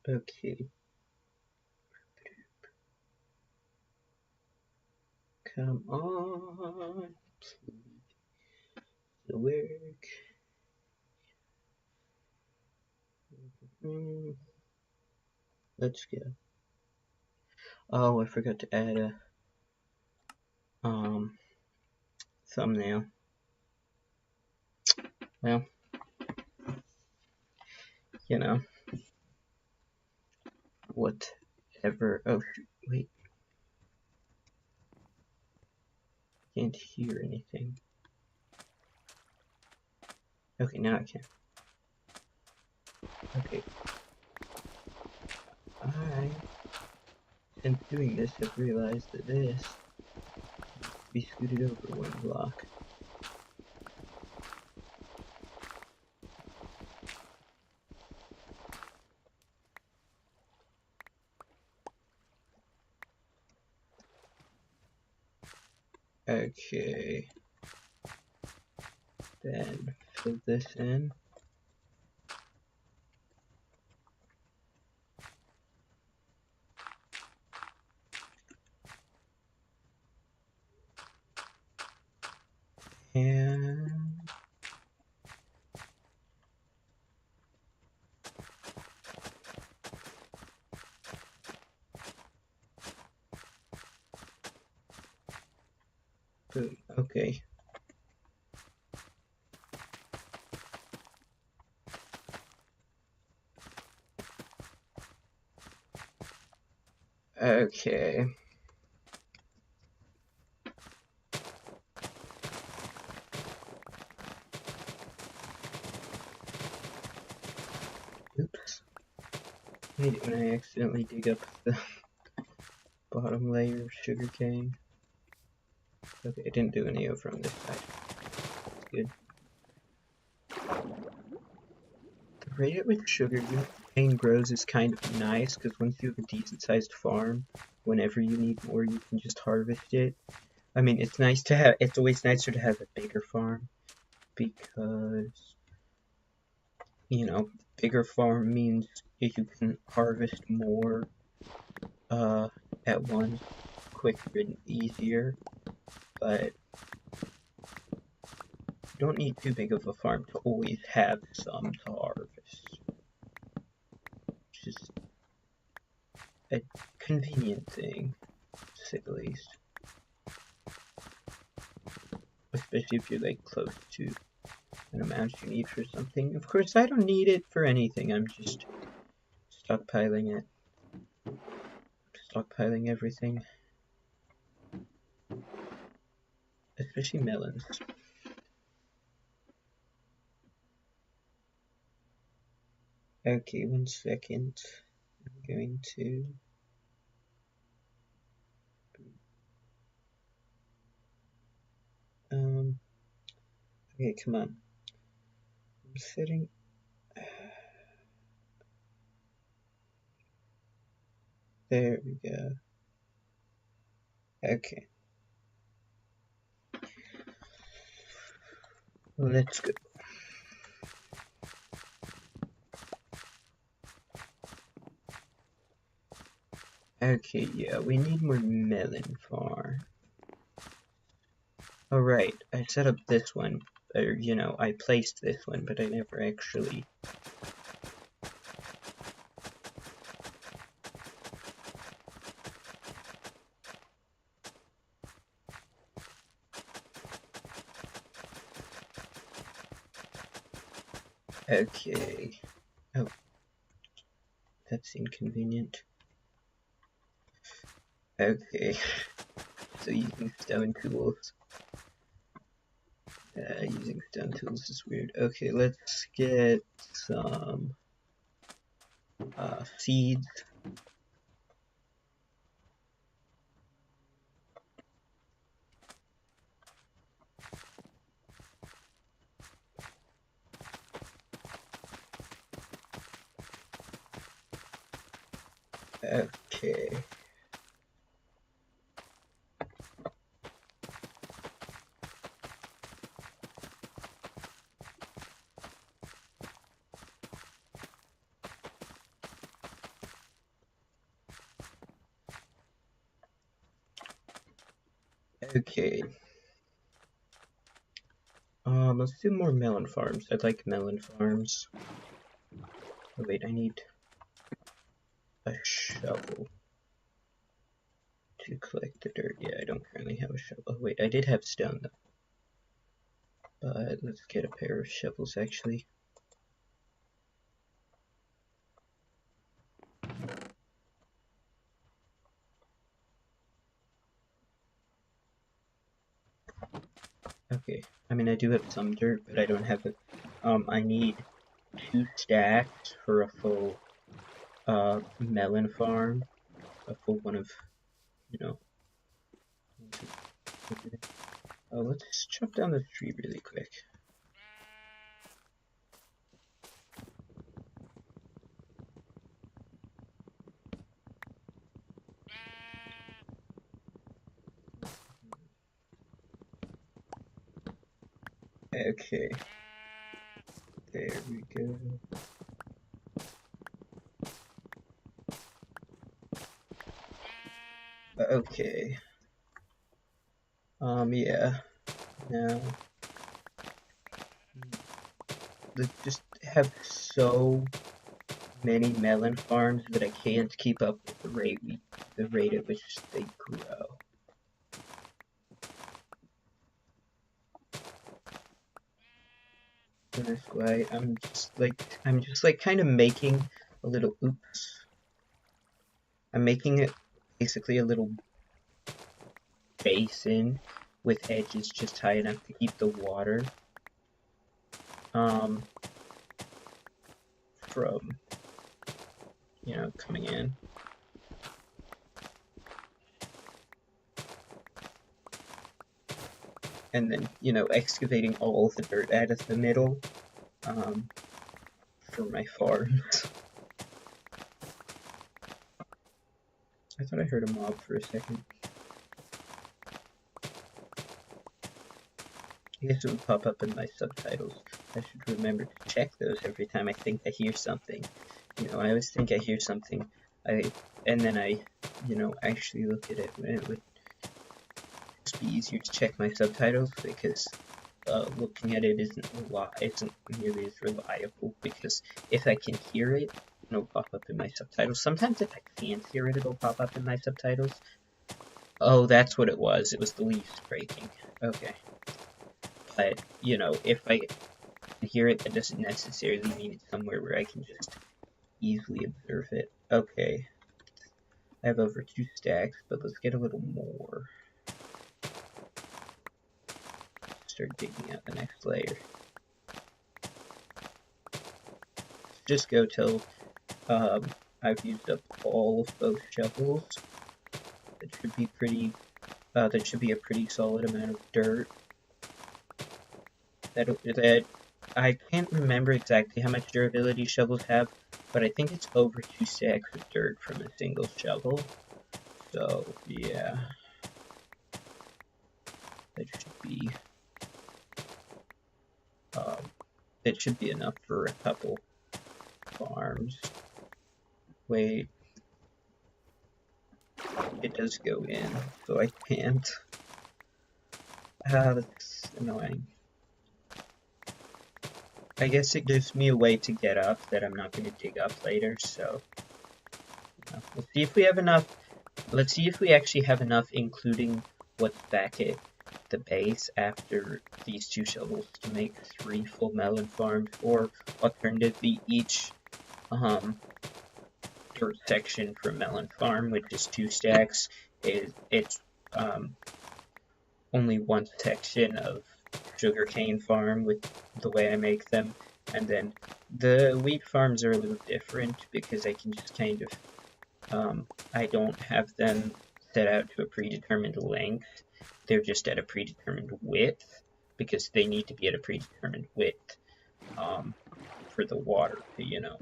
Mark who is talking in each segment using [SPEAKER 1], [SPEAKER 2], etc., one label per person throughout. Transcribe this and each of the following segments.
[SPEAKER 1] Okay. Come on. The work. Let's go. Oh, I forgot to add a thumbnail. Well, you know, whatever. Oh, wait. Can't hear anything. Okay, now I can. Okay. Since doing this, I've realized that this can be scooted over one block. Okay. Then fill this in. And boom. Okay. Okay. Oops. I hate it when I accidentally dig up the bottom layer of sugarcane. Okay, I didn't do any over on this side. That's good. The rate at which sugarcane grows is kind of nice, because once you have a decent sized farm, whenever you need more, you can just harvest it. I mean, it's nice to have, it's always nicer to have a bigger farm, because, you know, bigger farm means you can harvest more at once, quicker and easier, but you don't need too big of a farm to always have some to harvest. It's just a convenient thing, to say the least. Especially if you're like close to an amount you need for something. Of course, I don't need it for anything, I'm just stockpiling it. Stockpiling everything. Especially melons. Okay, 1 second. I'm going to... Okay, come on. I'm setting... There we go. Okay. Let's go. Okay, yeah, we need more melon farm. Alright, I set up this one, or, you know, I placed this one, but I never actually... Okay. Oh. That's inconvenient. Okay. So using stone tools. Using stone tools is weird. Okay, let's get some seeds. Okay. Okay. Let's do more melon farms. I like melon farms. Oh wait, I need a shovel to collect the dirt. Yeah, I don't currently have a shovel. Oh wait, I did have stone though. But let's get a pair of shovels actually. Okay, I mean I do have some dirt, but I don't have it. I need 2 stacks for a full melon farm. A full one of, you know. Let's chop down the tree really quick. Okay, there we go. Okay. Yeah. Now, let's just have so many melon farms that I can't keep up with the rate at which they grow. So that's why I'm just like kind of making a little oops. I'm making it basically a little basin with edges just high enough to keep the water from, you know, coming in. And then, you know, excavating all of the dirt out of the middle for my farms. I thought I heard a mob for a second. I guess it would pop up in my subtitles. I should remember to check those every time I think I hear something. You know, I always think I hear something, and then I, you know, actually look at it, and it would just be easier to check my subtitles because looking at it isn't nearly as reliable. Because if I can hear it, it'll pop up in my subtitles. Sometimes if I can't hear it, it'll pop up in my subtitles. Oh, that's what it was. It was the leaves breaking. Okay. But, you know, if I hear it, that doesn't necessarily mean it's somewhere where I can just easily observe it. Okay. I have over 2 stacks, but let's get a little more. Start digging out the next layer. Just go till I've used up all of both shovels. That should be pretty. That should be a pretty solid amount of dirt. That I can't remember exactly how much durability shovels have, but I think it's over 2 stacks of dirt from a single shovel. So yeah, that should be. It should be enough for a couple farms. Wait. It does go in, so I can't. That's annoying. I guess it gives me a way to get up that I'm not going to dig up later, so we'll see if we have enough. Let's see if we actually have enough, including what's back at the base after these 2 shovels to make 3 full melon farms, or alternatively each dirt section for melon farm, which is 2 stacks, it's only 1 section of sugarcane farm with the way I make them, and then the wheat farms are a little different because I can just kind of, I don't have them set out to a predetermined length, they're just at a predetermined width, because they need to be at a predetermined width for the water to, you know,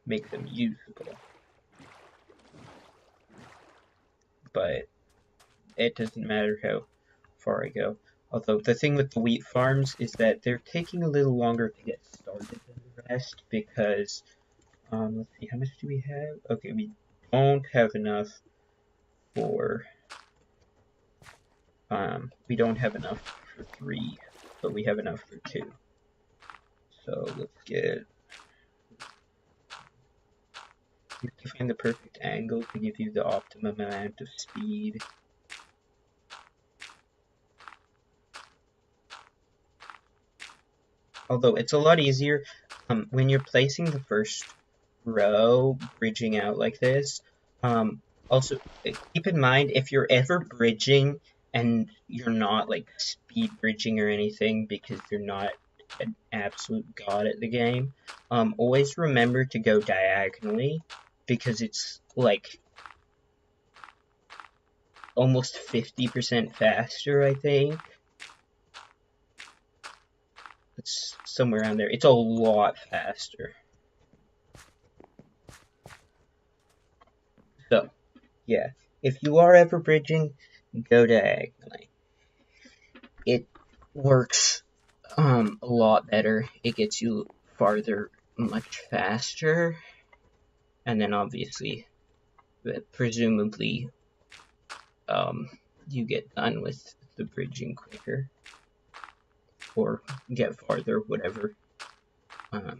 [SPEAKER 1] make them usable. But it doesn't matter how far I go. Although the thing with the wheat farms is that they're taking a little longer to get started than the rest because, let's see, how much do we have? Okay, we don't have enough for We don't have enough for 3, but we have enough for 2. So let's get... You have to find the perfect angle to give you the optimum amount of speed. Although it's a lot easier when you're placing the first row, bridging out like this. Also, keep in mind, if you're ever bridging and you're not like speed bridging or anything because you're not an absolute god at the game, always remember to go diagonally because it's like almost 50% faster, I think. It's somewhere around there. It's a lot faster. So, yeah, if you are ever bridging, go diagonally. It works a lot better. It gets you farther much faster, and then obviously, presumably, you get done with the bridging quicker, or get farther, whatever. But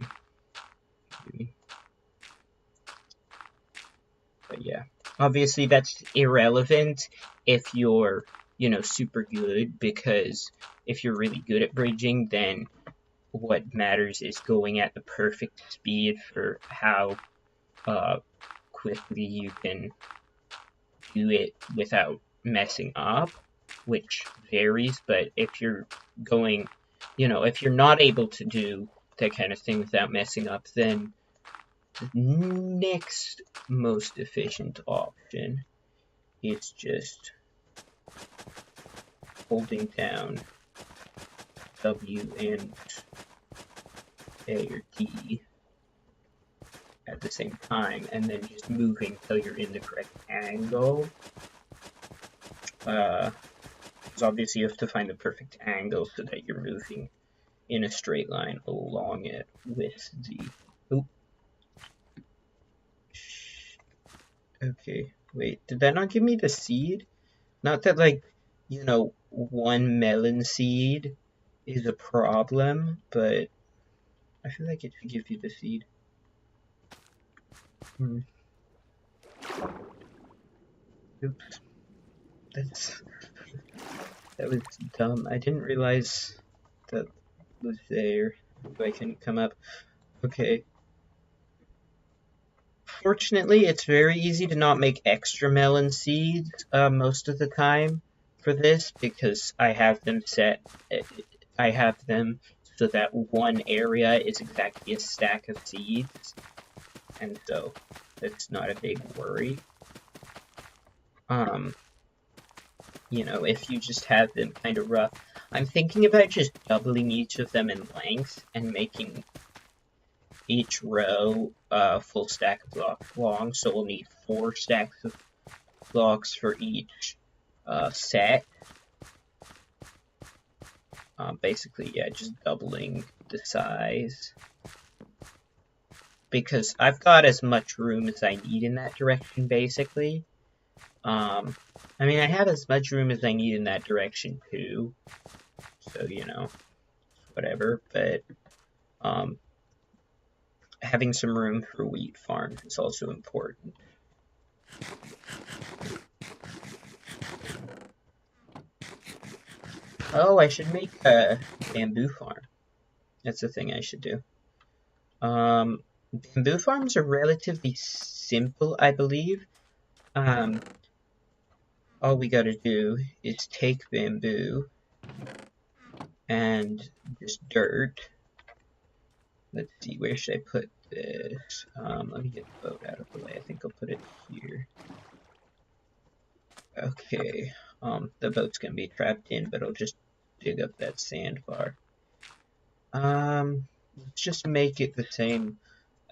[SPEAKER 1] yeah, obviously that's irrelevant if you're, you know, super good, because if you're really good at bridging, then what matters is going at the perfect speed for how quickly you can do it without messing up, which varies. But if you're going, you know, if you're not able to do that kind of thing without messing up, then the next most efficient option is just holding down W and A or D at the same time, and then just moving until you're in the correct angle. Because obviously you have to find the perfect angle so that you're moving in a straight line along it with the... Oop. Okay, wait, did that not give me the seed? Not that, like, you know, 1 melon seed is a problem, but I feel like it should give you the seed. Oops. That was dumb. I didn't realize that was there. So I couldn't come up. Okay. Fortunately, it's very easy to not make extra melon seeds most of the time for this, because I have them set. I have them so that one area is exactly a stack of seeds, and so it's not a big worry. You know, if you just have them kind of rough. I'm thinking about just doubling each of them in length and making each row a full stack of blocks long, so we'll need 4 stacks of blocks for each set. Basically, yeah, just doubling the size. Because I've got as much room as I need in that direction, basically. I mean, I have as much room as I need in that direction, too. So, you know, whatever, but, having some room for wheat farms is also important. Oh, I should make a bamboo farm. That's the thing I should do. Bamboo farms are relatively simple, I believe. All we gotta do is take bamboo and just dirt. Let's see, where should I put this? Let me get the boat out of the way. I think I'll put it here. Okay, the boat's gonna be trapped in, but I'll just dig up that sandbar. Let's just make it the same.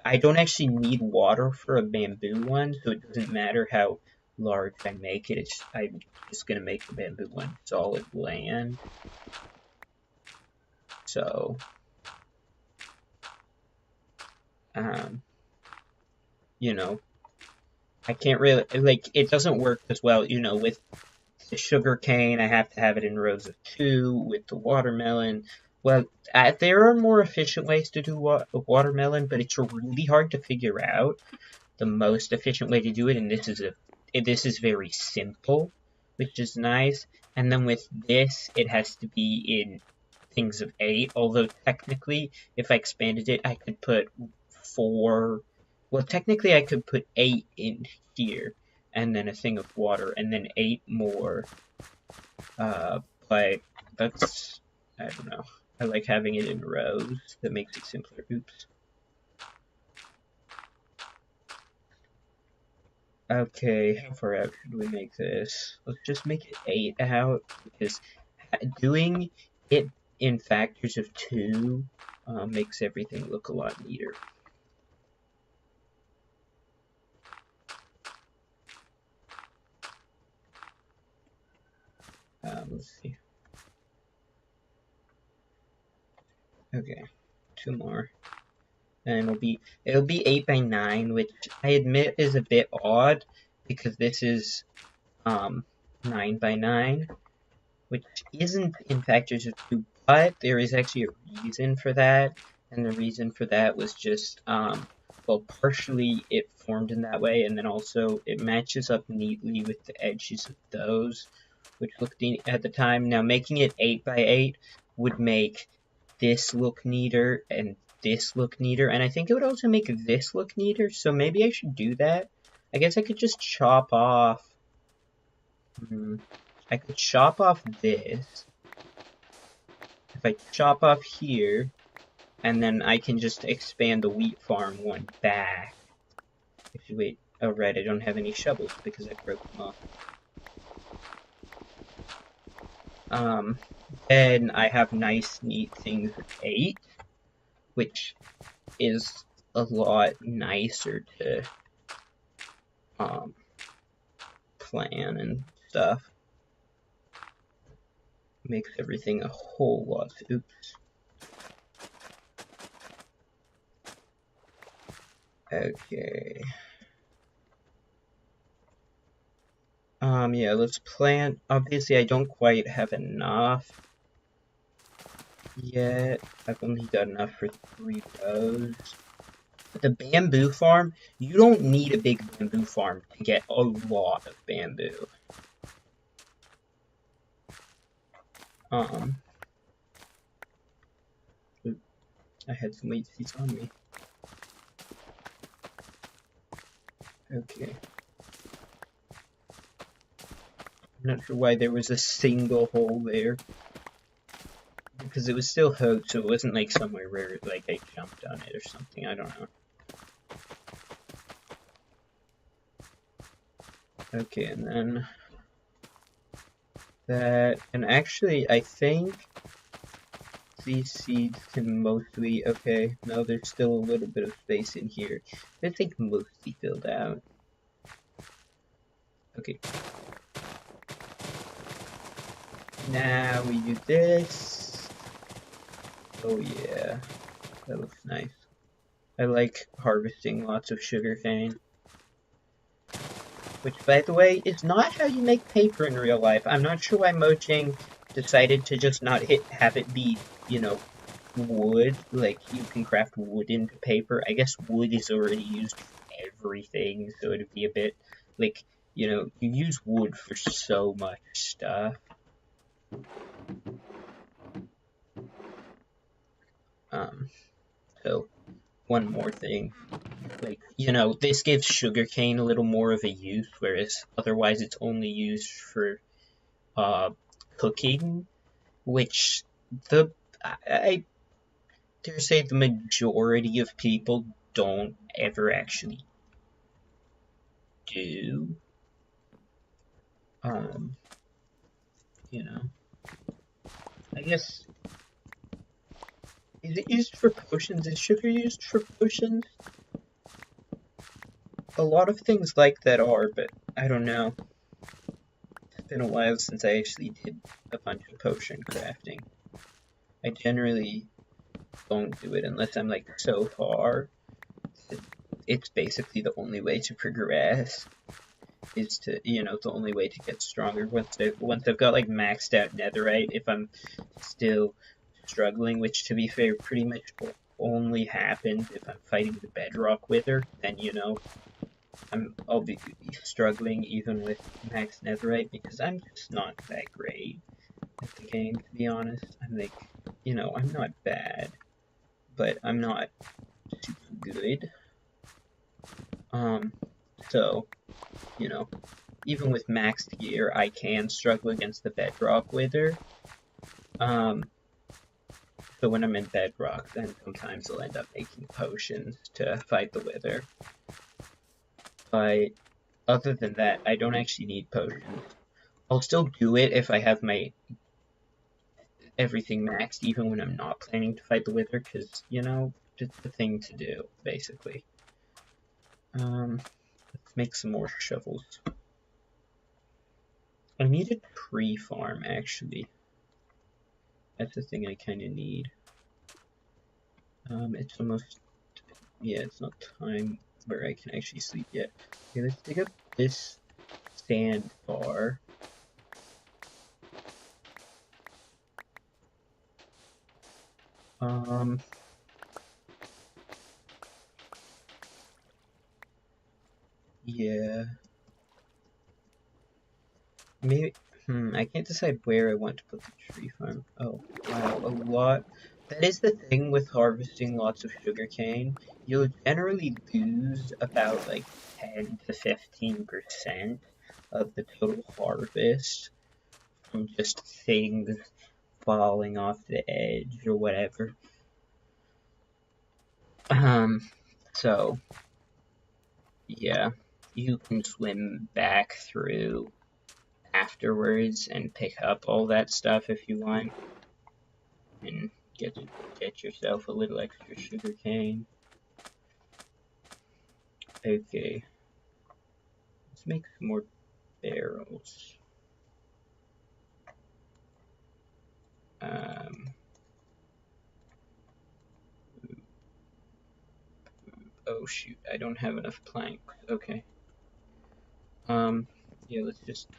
[SPEAKER 1] I don't actually need water for a bamboo one, so it doesn't matter how large I make it. I'm just gonna make the bamboo one solid land. So, you know, I can't really, like, it doesn't work as well, you know, with the sugar cane, I have to have it in rows of 2 with the watermelon. Well, there are more efficient ways to do watermelon, but it's really hard to figure out the most efficient way to do it, and this is very simple, which is nice. And then with this, it has to be in things of 8, although technically, if I expanded it, I could put 4, well, technically I could put 8 in here, and then a thing of water, and then 8 more, but that's, I don't know, I like having it in rows, that makes it simpler. Oops. Okay, how far out should we make this? Let's just make it 8 out, because doing it in factors of 2 makes everything look a lot neater. Let's see. Okay, 2 more. And it'll be 8 by 9, which I admit is a bit odd, because this is 9 by 9, which isn't in factors of 2, but there is actually a reason for that, and the reason for that was just, well, partially it formed in that way, and then also it matches up neatly with the edges of those, which looked neat at the time. Now, making it 8 by 8 would make this look neater, and this look neater, and I think it would also make this look neater, so maybe I should do that. I guess I could just chop off, I could chop off this. If I chop off here, and then I can just expand the wheat farm one back. Actually, wait, oh right, I don't have any shovels because I broke them off. Then I have nice, neat things with 8, which is a lot nicer to, plan and stuff. Makes everything a whole lot, oops. Okay. Yeah, let's plant. Obviously, I don't quite have enough yet. I've only got enough for 3 rows. But the bamboo farm, you don't need a big bamboo farm to get a lot of bamboo. I had some wheat seeds on me. Okay. I'm not sure why there was a single hole there. Because it was still hooked, so it wasn't like somewhere where like I jumped on it or something, I don't know. Okay, and then that, and actually I think these seeds can mostly, okay, no, there's still a little bit of space in here. I think mostly filled out. Okay. Now we do this. Oh yeah, that looks nice. I like harvesting lots of sugarcane. Which, by the way, is not how you make paper in real life. I'm not sure why Mojang decided to just not have it be, you know, wood. Like, you can craft wood into paper. I guess wood is already used for everything, so it'd be a bit, like, you know, you use wood for so much stuff. So, one more thing. Like, you know, this gives sugarcane a little more of a use, whereas otherwise it's only used for, cooking, which I dare say the majority of people don't ever actually do. You know, I guess, is it used for potions? Is sugar used for potions? A lot of things like that are, but I don't know. It's been a while since I actually did a bunch of potion crafting. I generally don't do it unless I'm like so far. It's basically the only way to progress. is to, you know, the only way to get stronger. Once I've got like maxed out netherite, if I'm still struggling, which to be fair pretty much only happens if I'm fighting the bedrock wither, then you know I'll be struggling even with max netherite because I'm just not that great at the game, to be honest. I'm like, you know, I'm not bad, but I'm not super good. So, you know, even with maxed gear, I can struggle against the bedrock wither. So when I'm in bedrock, then sometimes I'll end up making potions to fight the wither. But other than that, I don't actually need potions. I'll still do it if I have my everything maxed, even when I'm not planning to fight the wither, because, you know, it's the thing to do, basically. Let's make some more shovels. I need a tree farm, actually. That's the thing I kind of need. It's almost... Yeah, it's not time where I can actually sleep yet. Okay, let's dig up this sandbar. Yeah. Maybe, I can't decide where I want to put the tree farm. Oh, wow, a lot. That is the thing with harvesting lots of sugarcane. You'll generally lose about like 10 to 15% of the total harvest from just things falling off the edge or whatever. So, yeah, you can swim back through afterwards and pick up all that stuff if you want, and get yourself a little extra sugar cane. Okay, let's make some more barrels. Oh shoot, I don't have enough planks. Okay. Yeah, let's just...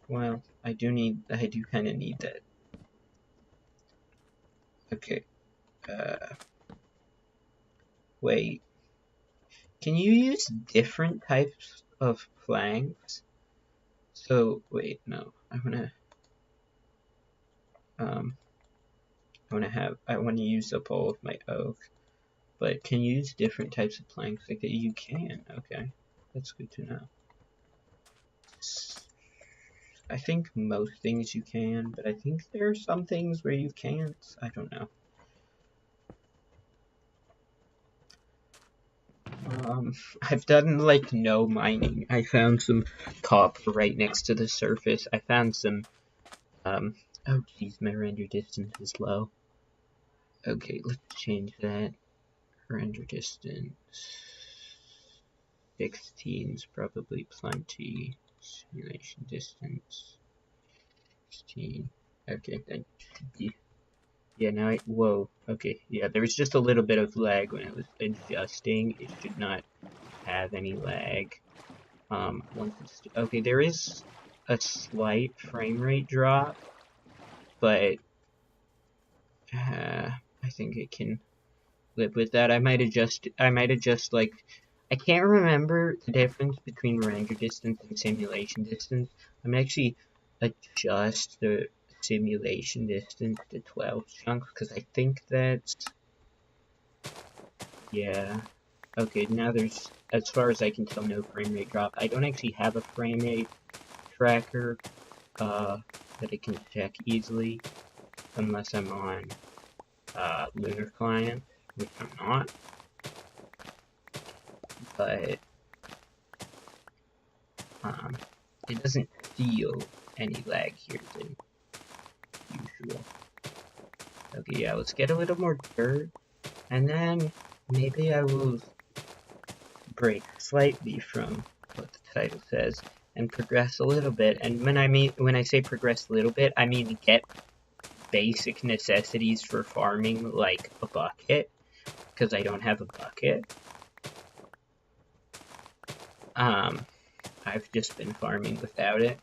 [SPEAKER 1] Well, I do kind of need that. Okay. Wait. Can you use different types of planks? So, wait, no. I want to use up all of my oak. But can you use different types of planks like that? You can. Okay. That's good to know. I think most things you can, but I think there are some things where you can't. I don't know. I've done like no mining. I found some copper right next to the surface. I found some, oh geez, my render distance is low. Okay, let's change that. Render distance 16 is probably plenty. Simulation distance 16. Okay, that should be. Yeah, now whoa. Okay, yeah, there was just a little bit of lag when it was adjusting. It should not have any lag. Once it's okay, there is a slight frame rate drop, but I think it can live with that. I might adjust like, I can't remember the difference between render distance and simulation distance. I'm actually adjust the simulation distance to 12 chunks because I think that's, yeah. Okay, now there's, as far as I can tell, no frame rate drop. I don't actually have a frame rate tracker that I can check easily unless I'm on Lunar Client, which I'm not. But it doesn't feel any lag here than usual. Okay, yeah, let's get a little more dirt, and then maybe I will break slightly from what the title says and progress a little bit. And when I say progress a little bit, I mean get basic necessities for farming, like a bucket, because I don't have a bucket. I've just been farming without it.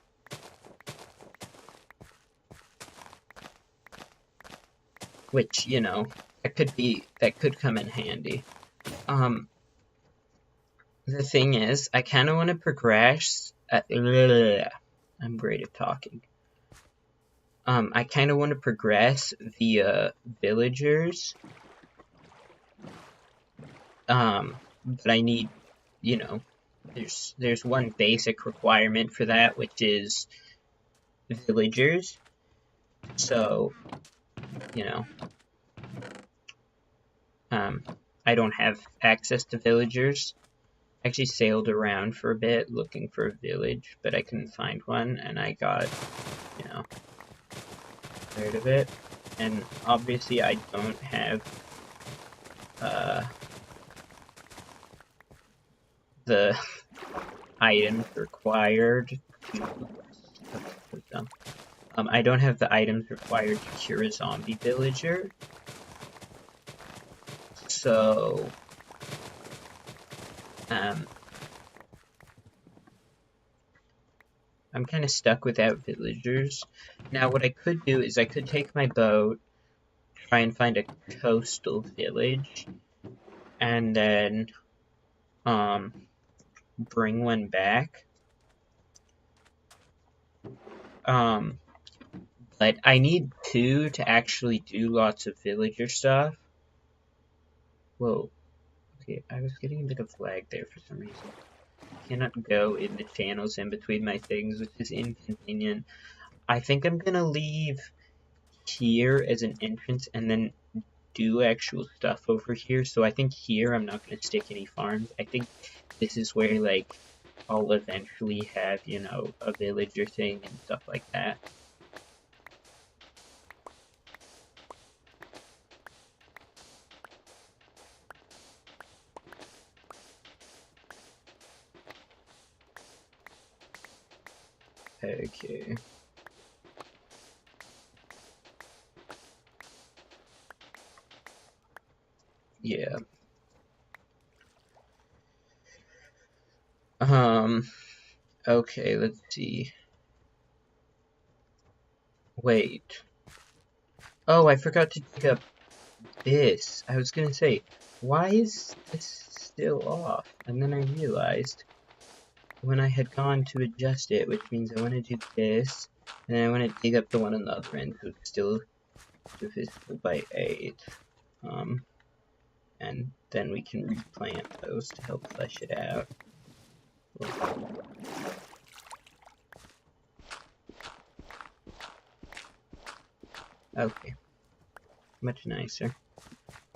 [SPEAKER 1] Which, you know, that could come in handy. The thing is, I kind of want to progress. I'm great at talking. I kind of want to progress via villagers. But I need, you know, there's one basic requirement for that, which is villagers. So, you know, I don't have access to villagers. I actually sailed around for a bit looking for a village, but I couldn't find one, and I got, you know, tired of it. And obviously I don't have the items required to I don't have the items required to cure a zombie villager. So I'm kind of stuck without villagers. Now what I could do is I could take my boat, try and find a coastal village, and then bring one back. But I need 2 to actually do lots of villager stuff. Whoa. Okay, I was getting a bit of lag there for some reason. I cannot go in the channels in between my things, which is inconvenient. I think I'm gonna leave here as an entrance and then do actual stuff over here. So I think here I'm not gonna stick any farms. I think this is where, like, I'll eventually have, you know, a villager thing and stuff like that. Okay. Yeah. Okay, let's see. Wait. Oh, I forgot to dig up this. I was gonna say, why is this still off? And then I realized when I had gone to adjust it, which means I want to do this, and then I want to dig up the one on the other end, so it's still divisible by 8. And then we can replant those to help flesh it out. Okay. Much nicer.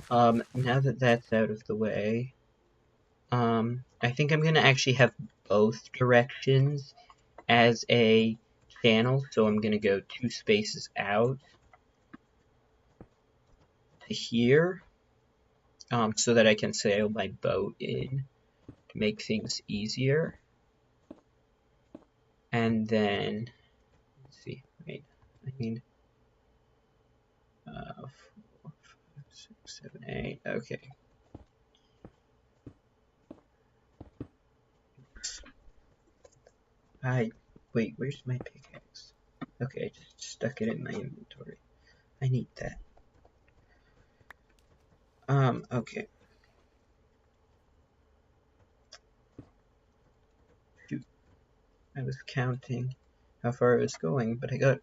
[SPEAKER 1] Now that that's out of the way, I think I'm gonna actually have both directions as a channel, so I'm gonna go 2 spaces out to here, so that I can sail my boat in to make things easier. And then, let's see, wait, I mean, 4, 5, 6, 7, 8, okay. Wait, where's my pickaxe? Okay, I just stuck it in my inventory. I need that. Okay. Shoot. I was counting how far I was going, but I got...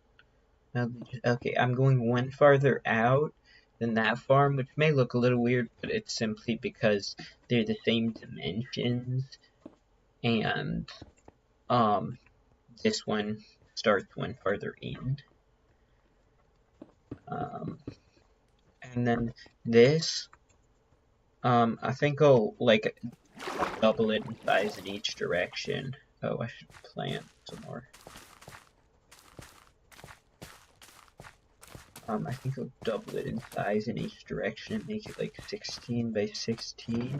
[SPEAKER 1] Okay, I'm going one farther out than that farm, which may look a little weird, but it's simply because they're the same dimensions, and, this one starts one farther in. And then this, I think I'll, like, double it in size in each direction. Oh, I should plant some more. I think I'll double it in size in each direction and make it like 16 by 16,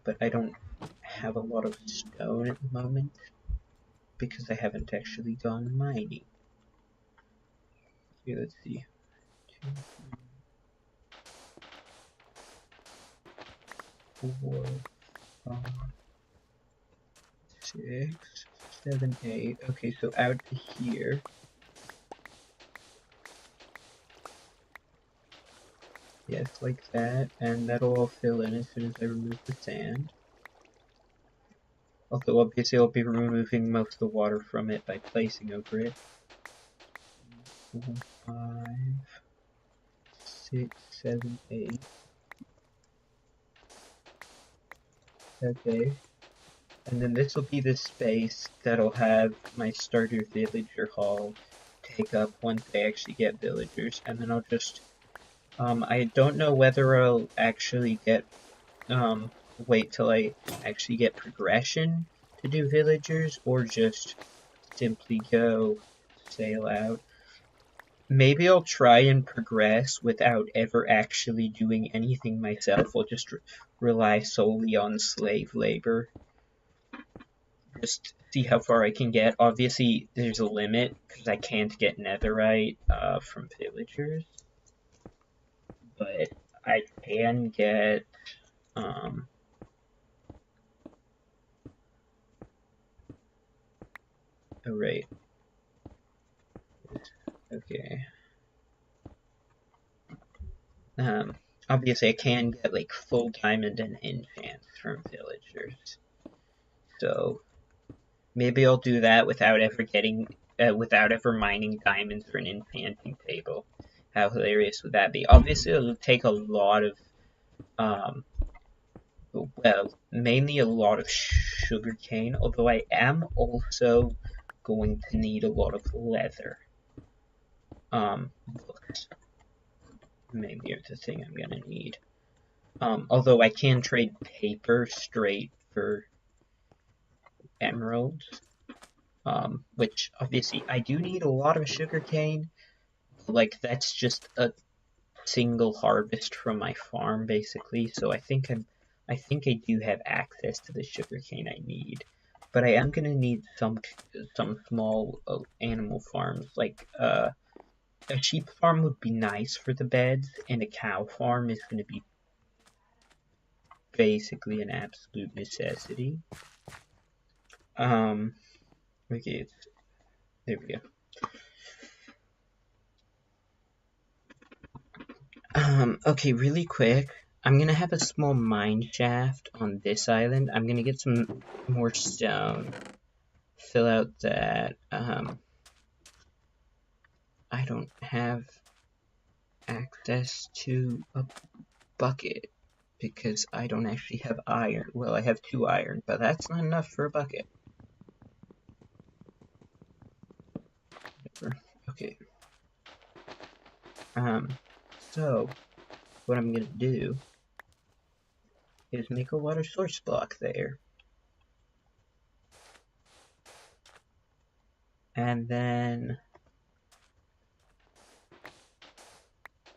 [SPEAKER 1] but I don't have a lot of stone at the moment. because I haven't actually gone mining. Okay, let's see. 2, 4, 5, 6, 7, 8. Okay, so out to here. Yes, like that, and that'll all fill in as soon as I remove the sand. Although obviously I'll be removing most of the water from it by placing over it. 4, 5, 6, 7, 8. Okay. And then this will be the space that'll have my starter villager hall take up once I actually get villagers. And then I'll just, I don't know whether I'll actually get, wait till I actually get progression to do villagers, or just simply go sail out. Maybe I'll try and progress without ever actually doing anything myself. I'll just rely solely on slave labor. Just see how far I can get. Obviously, there's a limit, because I can't get netherite from villagers. But I can get, oh right. Okay. Obviously I can get, like, full diamond and enchants from villagers. So, maybe I'll do that without ever getting, without ever mining diamonds for an enchanting table. How hilarious would that be? Obviously, it'll take a lot of, well, mainly a lot of sugarcane, although I am also going to need a lot of leather. Books. Maybe it's the thing I'm gonna need. Although I can trade paper straight for emeralds. Which obviously I do need a lot of sugarcane. Like, that's just a single harvest from my farm, basically. So I think I do have access to the sugarcane I need. But I am gonna need some small animal farms. Like, a sheep farm would be nice for the beds, and a cow farm is gonna be basically an absolute necessity. Okay, there we go. Okay, really quick. I'm gonna have a small mine shaft on this island. I'm gonna get some more stone. Fill out that. I don't have access to a bucket because I don't actually have iron. Well, I have 2 iron, but that's not enough for a bucket. Okay. So what I'm gonna do is make a water source block there. And then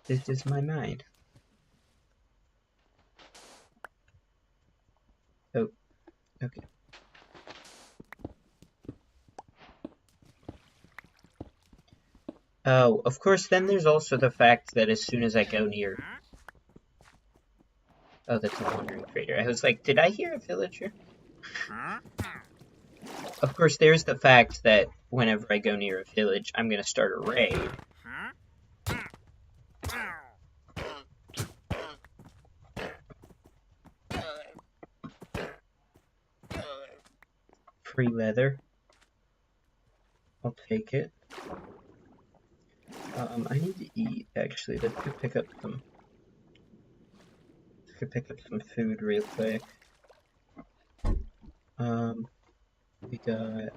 [SPEAKER 1] this is my mine. Oh, okay. Oh, of course, then there's also the fact that as soon as I go near... Oh, that's a wandering trader. I was like, did I hear a villager? Of course, there's the fact that whenever I go near a village, I'm gonna start a raid. Free leather. I'll take it. I need to eat, actually. Let's go pick up some... Let's go pick up some food real quick. We got...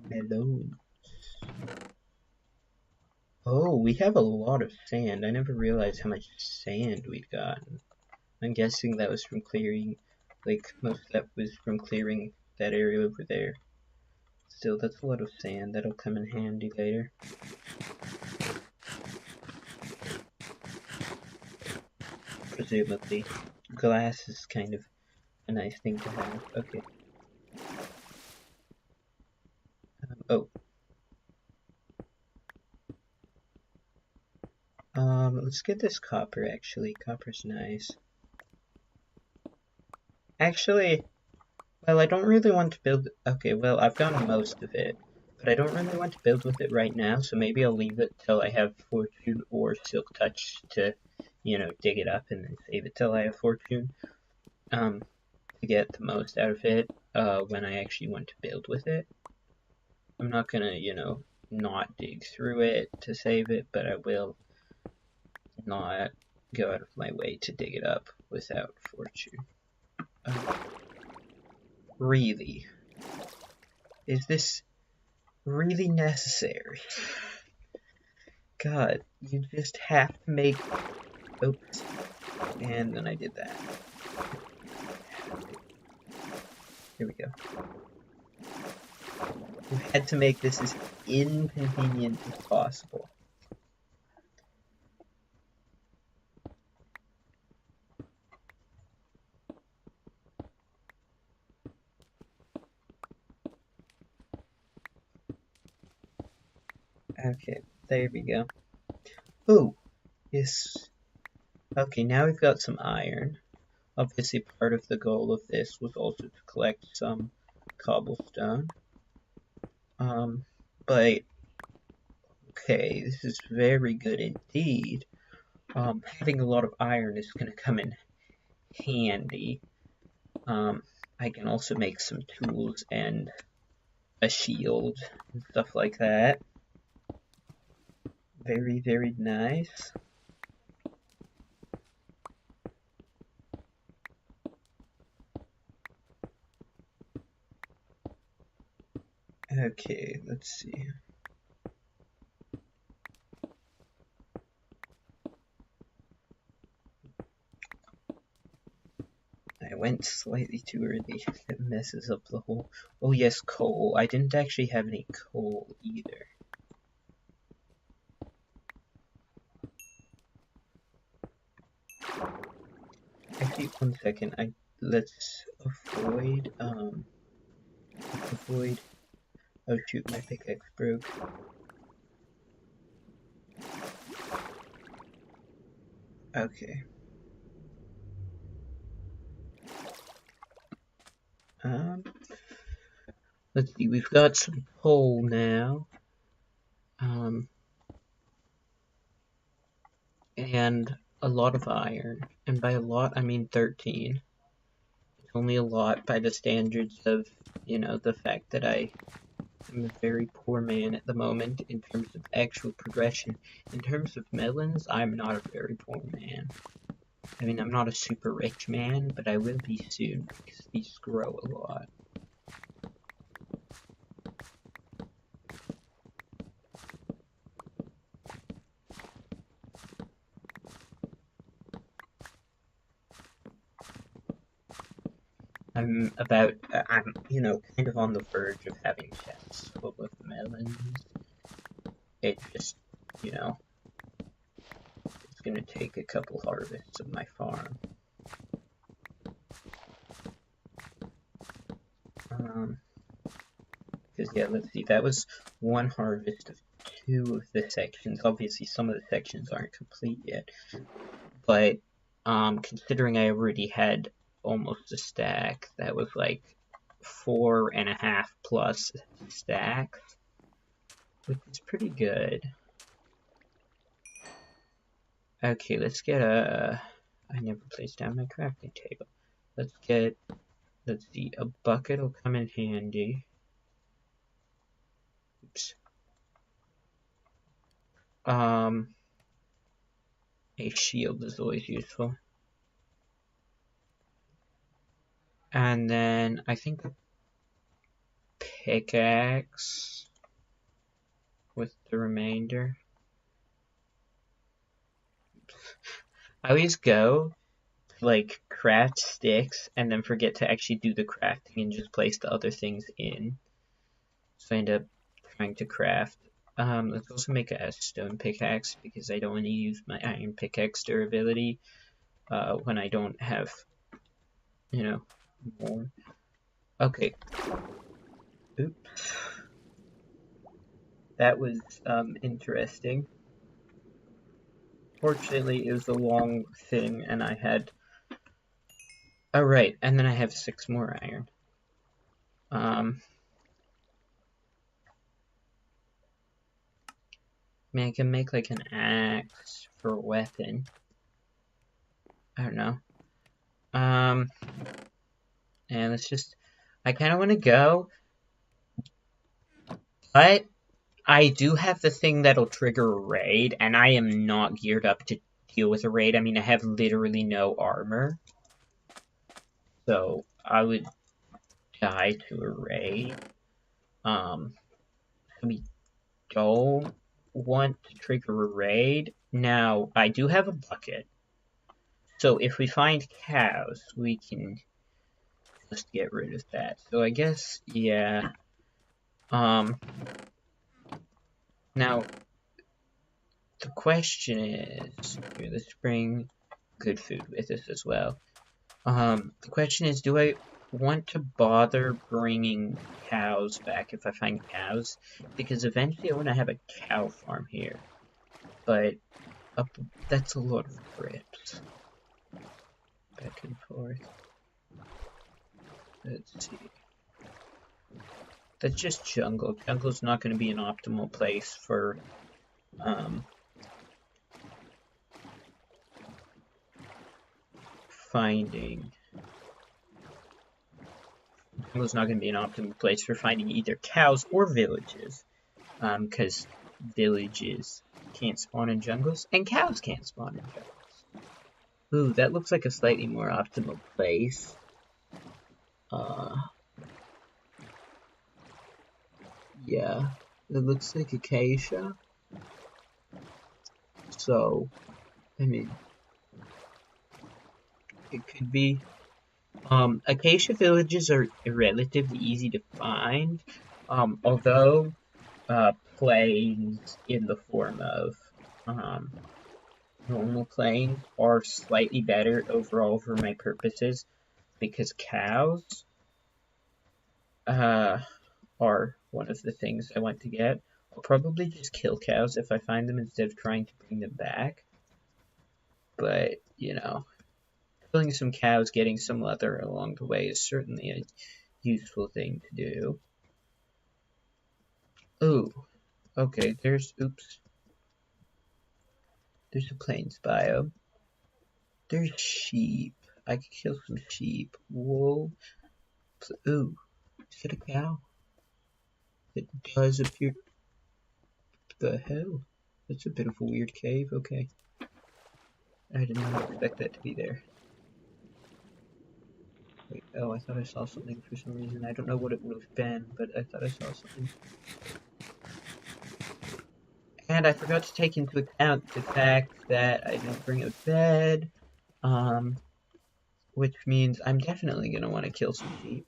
[SPEAKER 1] melons. Oh, we have a lot of sand. I never realized how much sand we've gotten. I'm guessing that was from clearing, like, most of that was from clearing that area over there. Still, that's a lot of sand. That'll come in handy later. Presumably. Glass is kind of a nice thing to have. Okay. Oh. Let's get this copper, actually. Copper's nice. Actually, well, I don't really want to build... Okay, well, I've gotten most of it. But I don't really want to build with it right now, so maybe I'll leave it till I have Fortune or Silk Touch to, you know, dig it up and then save it till I have Fortune. To get the most out of it, when I actually want to build with it. I'm not gonna, you know, not dig through it to save it, but I will not go out of my way to dig it up without Fortune. Really? Is this really necessary? God, you just have to make... Oops. And then I did that. Here we go. You had to make this as inconvenient as possible. Okay, there we go. Ooh, yes. Okay, now we've got some iron. Obviously, part of the goal of this was also to collect some cobblestone. But okay, this is very good indeed. Having a lot of iron is going to come in handy. I can also make some tools and a shield and stuff like that. Very, very nice. Okay, let's see. I went slightly too early. It messes up the whole... Oh yes, coal. I didn't actually have any coal either. Actually, 1 second. Let's avoid, oh shoot, my pickaxe broke. Okay. Let's see, we've got some coal now. And a lot of iron. And by a lot, I mean 13. It's only a lot by the standards of, you know, the fact that I am a very poor man at the moment in terms of actual progression. In terms of melons, I'm not a very poor man. I mean, I'm not a super rich man, but I will be soon because these grow a lot. I'm, you know, kind of on the verge of having chests full of melons. It just, you know, it's gonna take a couple harvests of my farm. Because, yeah, let's see, that was one harvest of 2 of the sections. Obviously, some of the sections aren't complete yet. But, considering I already had almost a stack, that was like 4.5 plus stacks, which is pretty good. Okay, let's get a... I never placed down my crafting table. Let's see, a bucket will come in handy. Oops. A shield is always useful. And then I think a pickaxe with the remainder. I always go like craft sticks and then forget to actually do the crafting and just place the other things in. So I end up trying to craft. Let's also make a stone pickaxe because I don't want to use my iron pickaxe durability when I don't have, you know, more. Okay. Oops. that was interesting. Fortunately, it was a long thing, and I had... Oh, right, and then I have 6 more iron. I mean, I can make, like, an axe for a weapon. I don't know. And let's just... I kind of want to go, but I do have the thing that'll trigger a raid, and I am not geared up to deal with a raid. I mean, I have literally no armor. So, I would die to a raid. We don't want to trigger a raid. Now, I do have a bucket. So, if we find cows, we can just get rid of that. So, I guess, yeah. Now, the question is, here, let's bring good food with us as well. The question is, do I want to bother bringing cows back if I find cows? Because eventually I want to have a cow farm here. But that's a lot of trips. Back and forth. Let's see. That's just jungle. Jungle's not going to be an optimal place for, finding... Jungle's not going to be an optimal place for finding either cows or villages. Because villages can't spawn in jungles, and cows can't spawn in jungles. Ooh, that looks like a slightly more optimal place. Yeah, it looks like acacia. So, I mean, it could be. Acacia villages are relatively easy to find, although plains in the form of normal plains are slightly better overall for my purposes, because cows are one of the things I want to get. I'll probably just kill cows if I find them instead of trying to bring them back. But, you know, killing some cows, getting some leather along the way is certainly a useful thing to do. Ooh, okay, oops. There's a plains biome. There's sheep. I could kill some sheep. Wool. Ooh, is it a cow? It does appear... The hell? That's a bit of a weird cave, okay. I did not expect that to be there. Wait, oh, I thought I saw something for some reason. I don't know what it would have been, but I thought I saw something. And I forgot to take into account the fact that I didn't bring a bed, which means I'm definitely going to want to kill some sheep.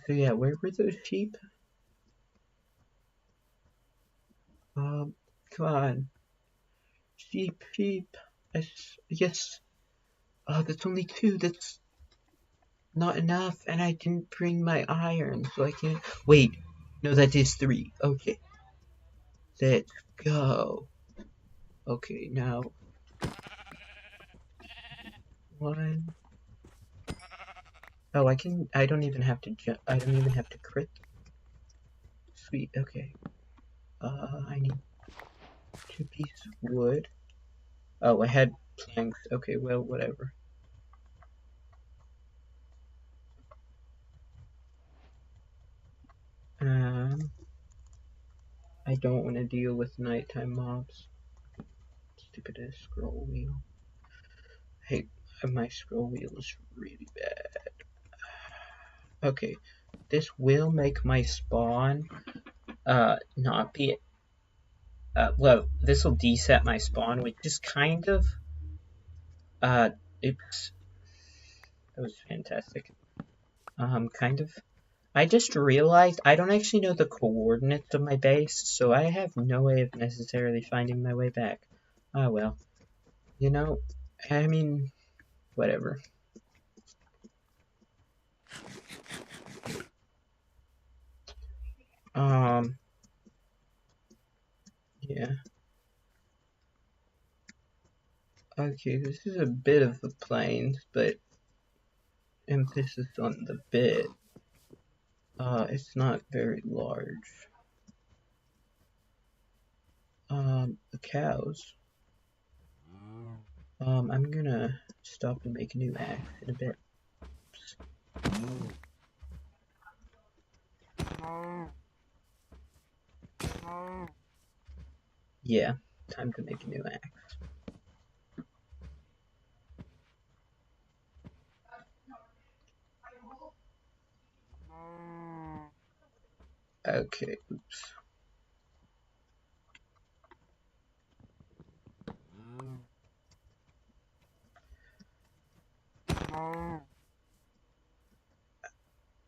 [SPEAKER 1] So yeah, where were those sheep? Come on. Sheep. Yes. Oh, that's only 2, that's not enough, and I didn't bring my iron, so I can't... Wait, no, that is 3, okay. Let's go. Okay, now... 1... Oh, I don't even have to I don't even have to crit. Sweet, okay. I need 2 pieces of wood. Oh, I had planks. Okay, well, whatever. I don't want to deal with nighttime mobs. Stupid ass scroll wheel. Hey, my scroll wheel is really bad. Okay, this will make my spawn, not be, well, this will deset my spawn, which is kind of, oops, that was fantastic. Kind of, I just realized I don't actually know the coordinates of my base, so I have no way of necessarily finding my way back. Ah, well, you know, I mean, whatever. Yeah. Okay, this is a bit of the plains, but emphasis on the bit. It's not very large. The cows. I'm gonna stop and make a new axe in a bit. Yeah, time to make a new axe. Okay, oops.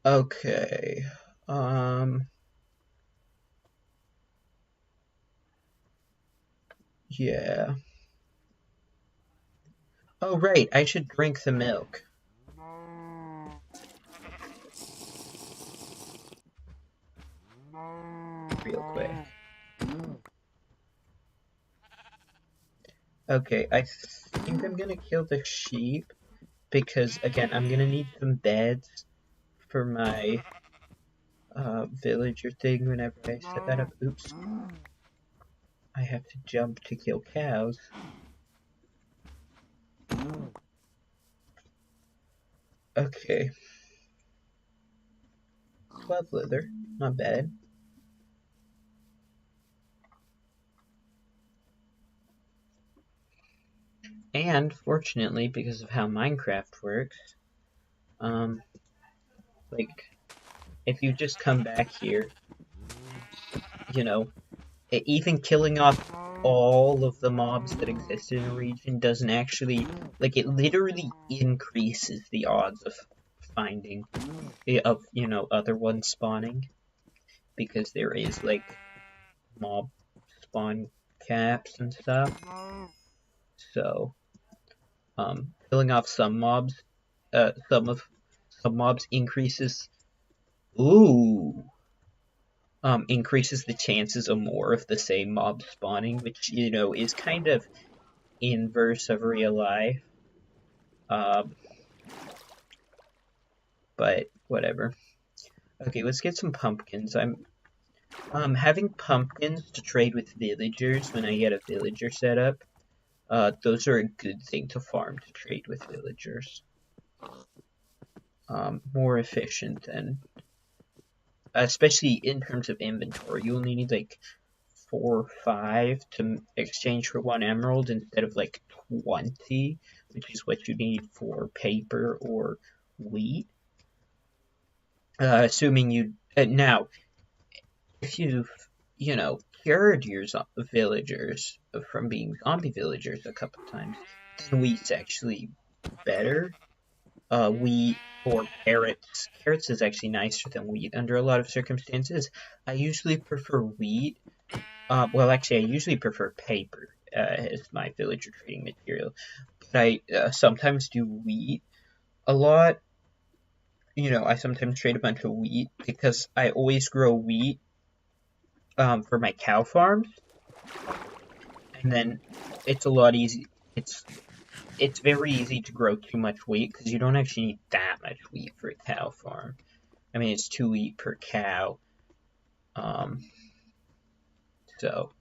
[SPEAKER 1] Okay, yeah. Oh, right, I should drink the milk. Real quick. Okay, I think I'm gonna kill the sheep, because, again, I'm gonna need some beds for my, villager thing whenever I set that up. Oops. I have to jump to kill cows. Okay. 12 leather, not bad. And, fortunately, because of how Minecraft works, like, if you just come back here, you know, even killing off all of the mobs that exist in a region doesn't actually, like, it literally increases the odds of finding, of, other ones spawning, because there is, like, mob spawn caps and stuff. So, killing off some mobs, some mobs increases, increases the chances of more of the same mob spawning, which, is kind of inverse of real life. Um, but whatever. Okay, let's get some pumpkins. I'm having pumpkins to trade with villagers when I get a villager set up. Those are a good thing to farm to trade with villagers. More efficient and especially in terms of inventory. You only need like 4 or 5 to exchange for 1 emerald instead of like 20, which is what you need for paper or wheat. Assuming you now, if you've cured your villagers from being zombie villagers a couple times, then wheat's actually better. Wheat or carrots. Carrots is actually nicer than wheat under a lot of circumstances. I usually prefer wheat. Well, actually, I usually prefer paper as my villager trading material, but I sometimes do wheat a lot. I sometimes trade a bunch of wheat because I always grow wheat for my cow farms, and then it's a lot easy. It's very easy to grow too much wheat because you don't actually need that much wheat for a cow farm. I mean, it's 2 wheat per cow. So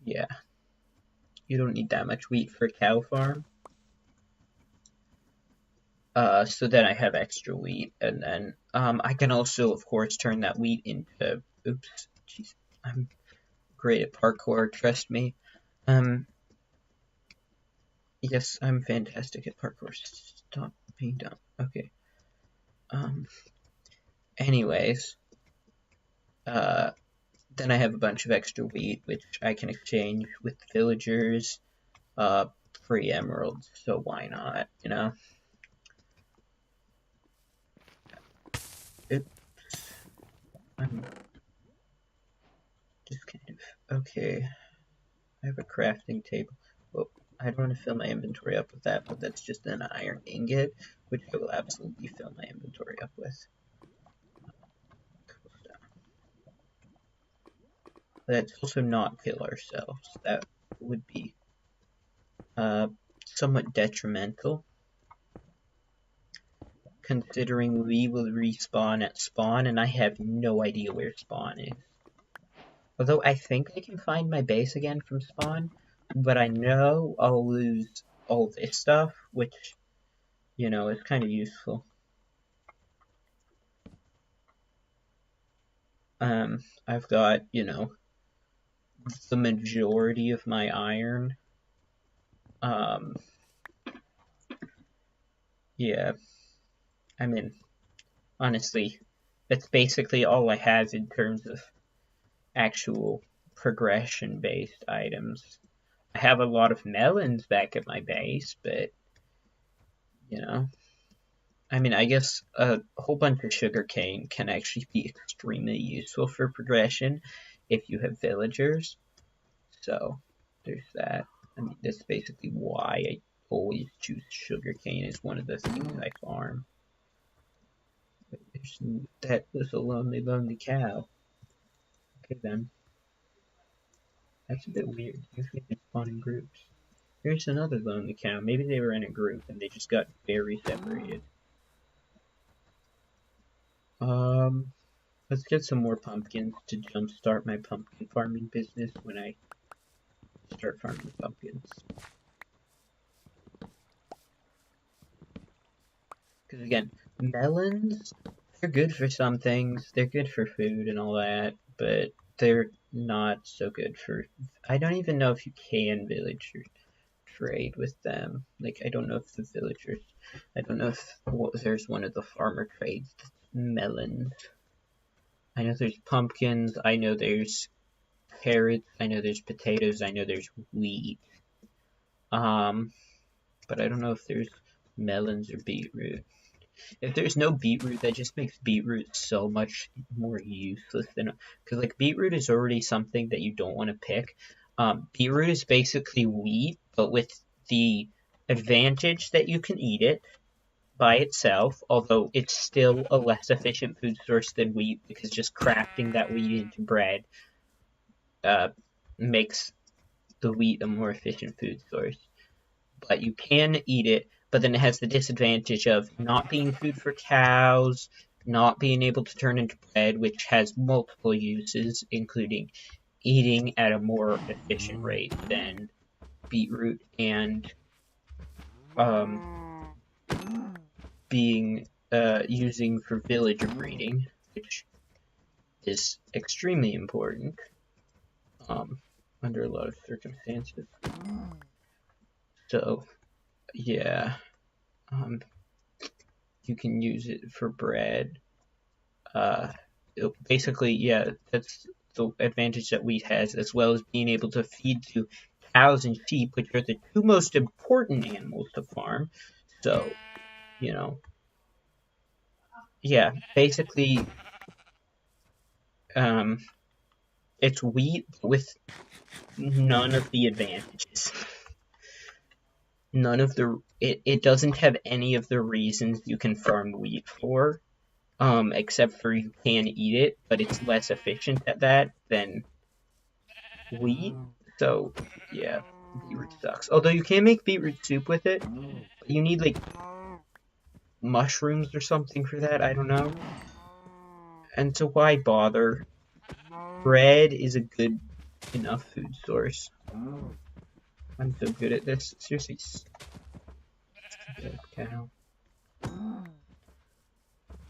[SPEAKER 1] yeah, you don't need that much wheat for a cow farm. So then I have extra wheat, and then I can also, of course, turn that wheat into. Oops, jeez, I'm great at parkour. Trust me. Yes, I'm fantastic at parkour. Stop being dumb. Okay. Anyways, then I have a bunch of extra wheat, which I can exchange with villagers. Free emeralds, so why not? Oops. I'm just kind of okay. I have a crafting table. Well, I don't want to fill my inventory up with that, but that's just an iron ingot, which I will absolutely fill my inventory up with. Cool stuff. let's also not kill ourselves. That would be somewhat detrimental, considering we will respawn at spawn, and I have no idea where spawn is. Although I think I can find my base again from spawn, but I know I'll lose all this stuff, which, you know, is kind of useful. I've got, you know, the majority of my iron. Yeah, I mean, honestly, that's basically all I have in terms of actual progression-based items. I have a lot of melons back at my base, but, you know, I mean, I guess a whole bunch of sugarcane can actually be extremely useful for progression if you have villagers. So, there's that. I mean, that's basically why I always choose sugarcane as one of the things I farm. That was a lonely, lonely cow. Okay then. That's a bit weird. Usually they spawn in groups. Here's another lonely cow. Maybe they were in a group and they just got very separated. Let's get some more pumpkins to jumpstart my pumpkin farming business when I start farming pumpkins. Because again, melons, they're good for some things. They're good for food and all that, but they're not so good for... I don't even know if you can village or trade with them. Like, I don't know if the villagers... I don't know if there's one of the farmer trades that's melons. I know there's pumpkins, I know there's carrots, I know there's potatoes, I know there's wheat. But I don't know if there's melons or beetroot. If there's no beetroot, that just makes beetroot so much more useless than... Because, like, beetroot is already something that you don't want to pick. Beetroot is basically wheat, but with the advantage that you can eat it by itself, although it's still a less efficient food source than wheat, because just crafting that wheat into bread makes the wheat a more efficient food source. But you can eat it, but then it has the disadvantage of not being food for cows, not being able to turn into bread, which has multiple uses, including eating at a more efficient rate than beetroot, and being using for villager breeding, which is extremely important under a lot of circumstances. So, yeah, you can use it for bread. Basically, yeah, that's the advantage that wheat has, as well as being able to feed to cows and sheep, which are the two most important animals to farm. So, you know, yeah, basically, it's wheat with none of the advantages. None of the... It doesn't have any of the reasons you can farm wheat for, except for you can eat it, but it's less efficient at that than wheat. So, yeah, beetroot sucks. Although you can make beetroot soup with it, but you need, like, mushrooms or something for that, I don't know. And so why bother? Bread is a good enough food source. I'm so good at this. Seriously. Cow.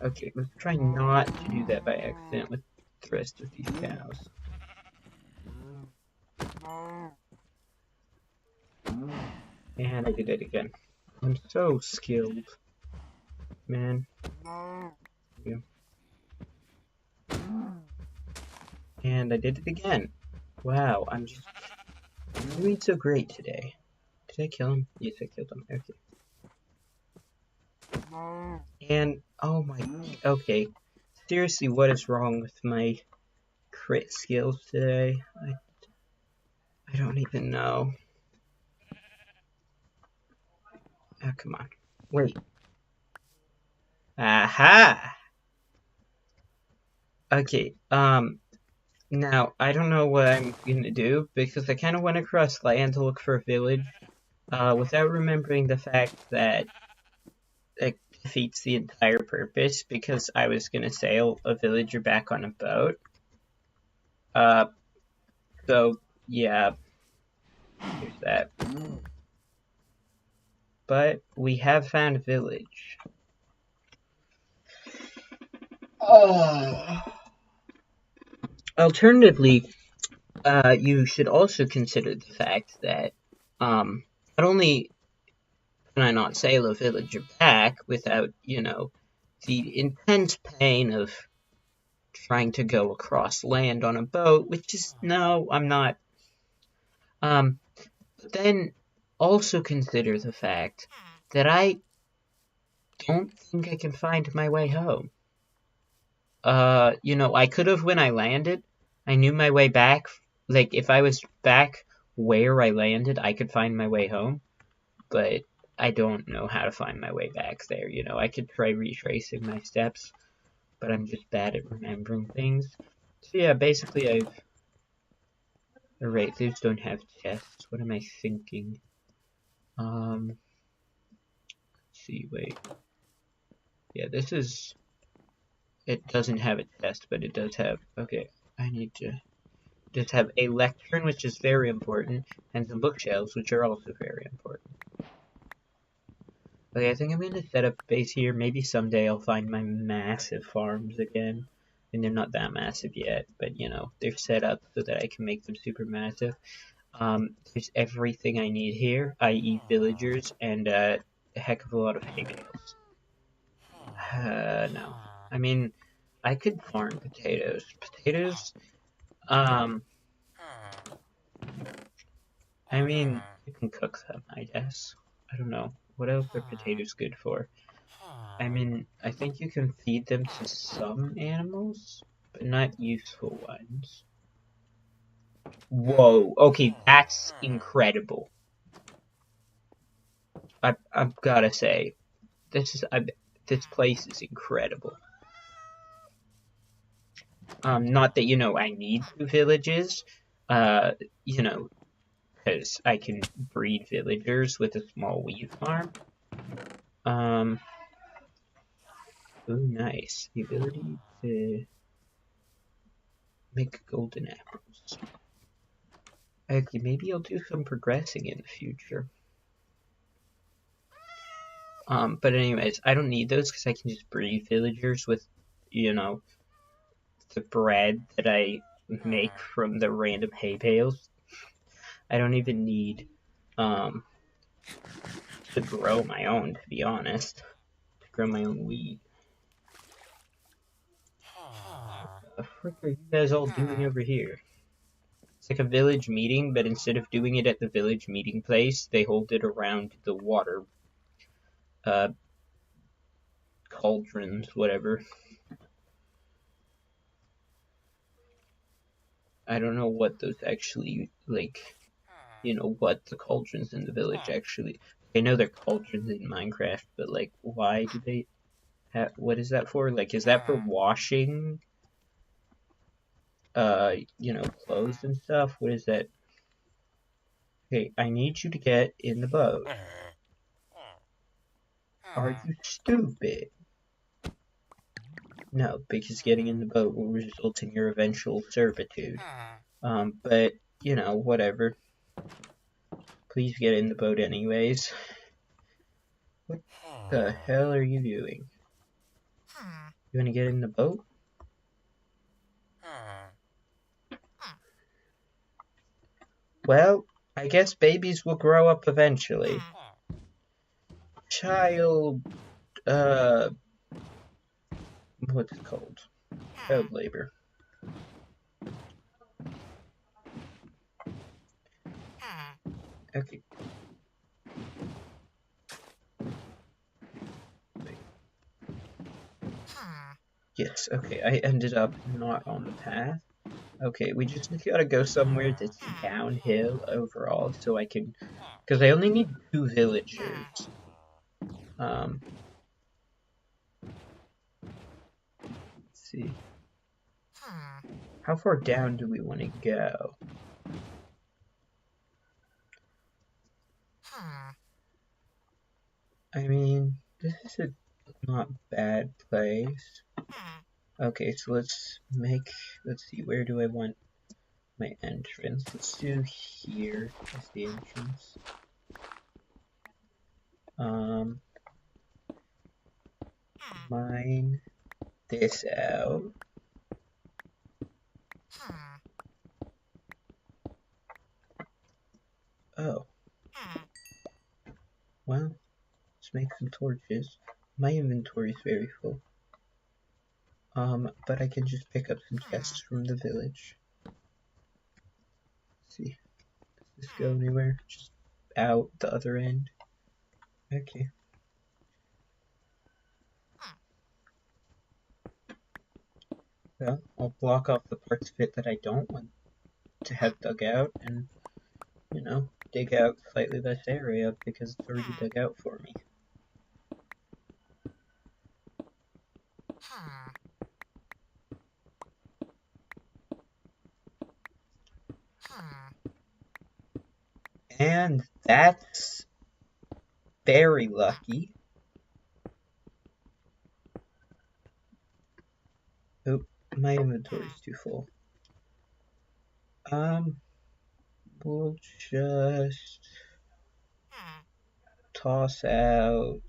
[SPEAKER 1] Okay, let's try not to do that by accident with the rest of these cows. And I did it again. I'm so skilled. Man. Yeah. And I did it again. Wow, I'm doing so great today. Did I kill him? Yes, I killed him. Okay. And, oh my, okay. Seriously, what is wrong with my crit skills today? I don't even know. Oh, come on. Wait. Aha! Okay, Now, I don't know what I'm gonna do, because I kind of went across land to look for a village, without remembering the fact that it defeats the entire purpose, because I was gonna sail a villager back on a boat. Uh, so, yeah, there's that. But we have found a village. Oh. Alternatively, you should also consider the fact that, not only can I not sail a villager back without, the intense pain of trying to go across land on a boat, which is, no, I'm not. But then also consider the fact that I don't think I can find my way home. I could have when I landed. I knew my way back. Like, if I was back where I landed, I could find my way home. But I don't know how to find my way back there. I could try retracing my steps, but I'm just bad at remembering things. So yeah, basically I've... Alright, these don't have chests. What am I thinking? Let's see, wait. Yeah, this is... It doesn't have a chest, but it does have... Okay, I need to just have a lectern, which is very important, and some bookshelves, which are also very important. Okay, I think I'm going to set up base here. Maybe someday I'll find my massive farms again. And they're not that massive yet, but they're set up so that I can make them super massive. There's everything I need here, i.e. villagers, and a heck of a lot of hay bales. No. I mean, I could farm potatoes. Potatoes, I mean, you can cook them, I guess. I don't know. What else are potatoes good for? I mean, I think you can feed them to some animals, but not useful ones. Whoa, okay, that's incredible. I've gotta say, this place is incredible. Not that, I need 2 villages, because I can breed villagers with a small wheat farm. Oh, nice. The ability to make golden apples. Actually, maybe I'll do some progressing in the future. But anyways, I don't need those because I can just breed villagers with, the bread that I make from the random hay bales. I don't even need, to grow my own, to be honest. To grow my own wheat. What the frick are you guys all doing over here? It's like a village meeting, but instead of doing it at the village meeting place, they hold it around the water, cauldrons, whatever. I don't know what those actually, like, what the cauldrons in the village actually... I know they're cauldrons in Minecraft, but, like, why do they have... What is that for? Like, is that for washing, clothes and stuff? What is that? Okay, I need you to get in the boat. Are you stupid? No, because getting in the boat will result in your eventual servitude. But, whatever. Please get in the boat anyways. What the hell are you doing? You wanna get in the boat? Well, I guess babies will grow up eventually. Child, what's it called? Child labor. Okay. Yes, okay, I ended up not on the path. Okay, we just gotta go somewhere that's downhill overall so I can... Because I only need 2 villagers. Let's see. How far down do we want to go? I mean, this is a not bad place. Okay, so let's see, where do I want my entrance? Let's do here as the entrance. Mine this out. Oh. Well, let's make some torches. My inventory is very full. But I can just pick up some chests from the village. Let's see. Does this go anywhere? Just out the other end. Okay. Well, I'll block off the parts of it that I don't want to have dug out and, you know, dig out slightly less area because it's already dug out for me. And that's very lucky. Oop, my inventory's too full. We'll just toss out,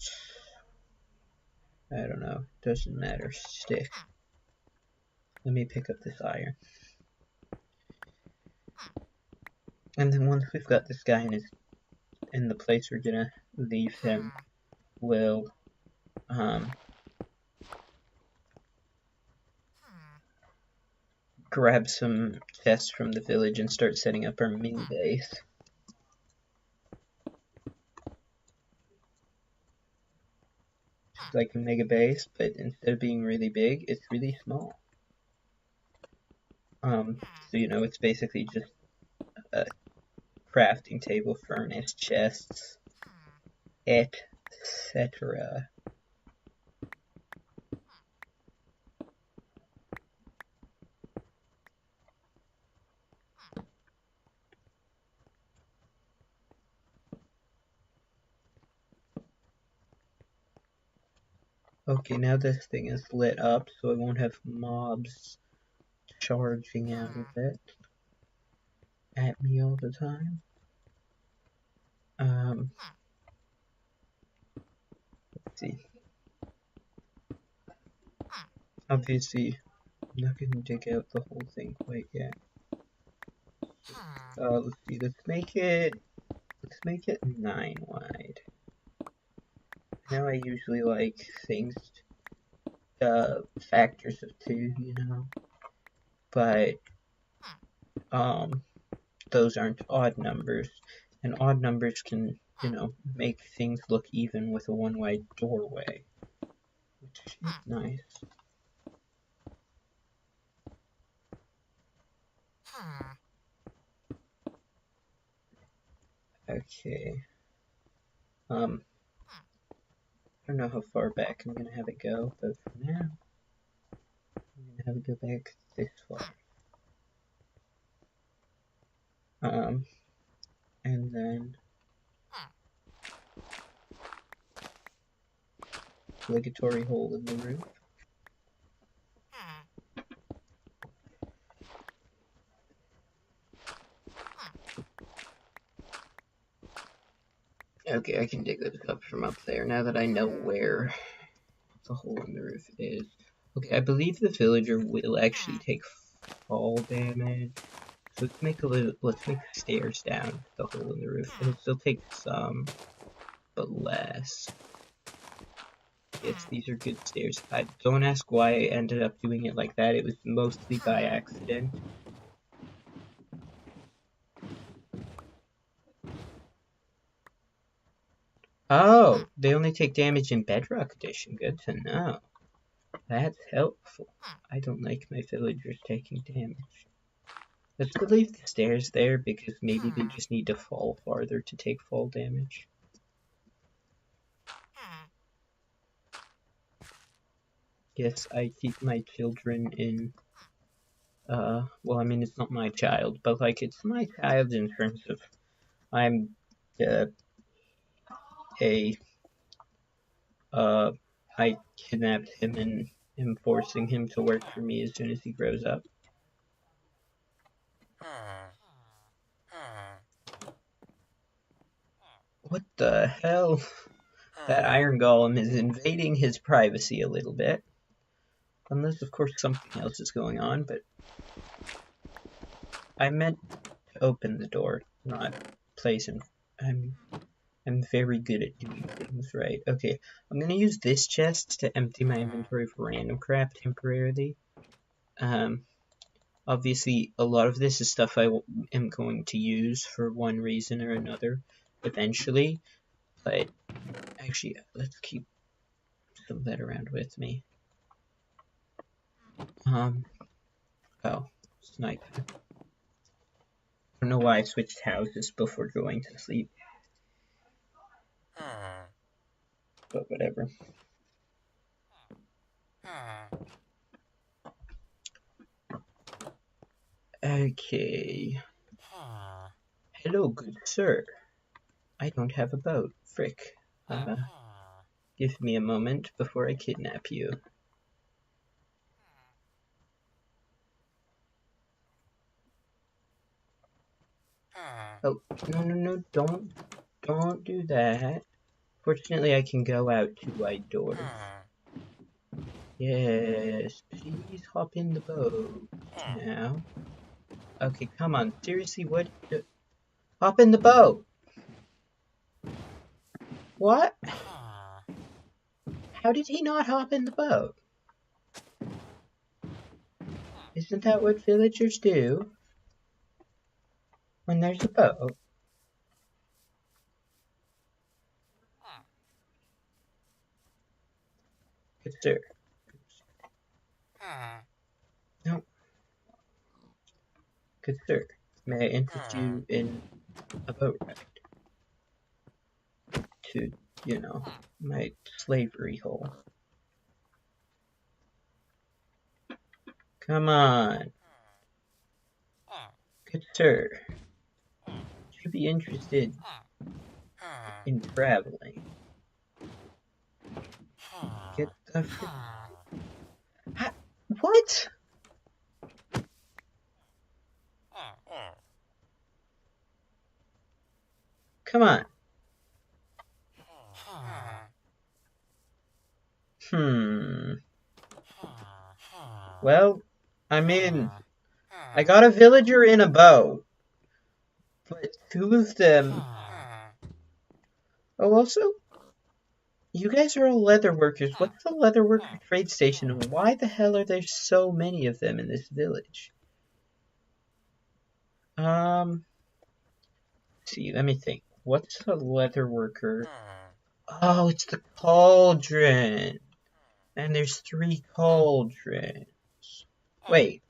[SPEAKER 1] I don't know, doesn't matter, stick. Let me pick up this iron. And then once we've got this guy in the place we're gonna leave him, we'll grab some chests from the village and start setting up our mini base. It's like a mega base, but instead of being really big, it's really small. So you know, it's basically just a crafting table, furnace, chests, etc. Okay, now this thing is lit up, so I won't have mobs charging out of it at me all the time. Let's see. Obviously, I'm not gonna dig out the whole thing quite yet. Let's see. Let's make it 9 wide. Now I usually like things factors of 2, you know, but those aren't odd numbers, and odd numbers can, you know, make things look even with a 1 wide doorway, which is nice. Okay. I don't know how far back I'm gonna have it go, but for now, I'm gonna have it go back this far. And then obligatory hole in the roof. Okay, I can dig this up from up there now that I know where the hole in the roof is. Okay, I believe the villager will actually take fall damage. So let's make stairs down the hole in the roof. It'll still take some, but less. Yes, these are good stairs. Don't ask why I ended up doing it like that. It was mostly by accident. Oh, they only take damage in Bedrock Edition. Good to know. That's helpful. I don't like my villagers taking damage. Let's leave the stairs there because maybe they just need to fall farther to take fall damage. Yes, I keep my children in well, I mean, it's not my child, but, like, it's my child in terms of I'm, I kidnapped him and am forcing him to work for me as soon as he grows up. What the hell? That iron golem is invading his privacy a little bit. Unless, of course, something else is going on, but I meant to open the door, not place him. I'm very good at doing things right. Okay, I'm gonna use this chest to empty my inventory for random crap temporarily. Obviously, a lot of this is stuff I am going to use for one reason or another eventually, but actually, let's keep some of that around with me. Oh, snipe. I don't know why I switched houses before going to sleep. But whatever. Okay. Hello, good sir. I don't have a boat. Frick. Give me a moment before I kidnap you. Oh, no, don't do that. Fortunately, I can go out 2 wide doors. Yes, please hop in the boat now. Okay, come on. Seriously, what? Hop in the boat! What? How did he not hop in the boat? Isn't that what villagers do when there's a boat? Good sir. No. Good sir, may I interest you in a boat ride? To, you know, my slavery hole. Come on. Good sir. Would you be interested in traveling? Get the frick. What? Come on. Well, I mean, I got a villager in a boat, but 2 of them... Oh, also, you guys are all leather workers. What's the leather worker trade station, and why the hell are there so many of them in this village? See, let me think. What's a leather worker? Oh, it's the cauldron. And there's 3 cauldrons. Wait.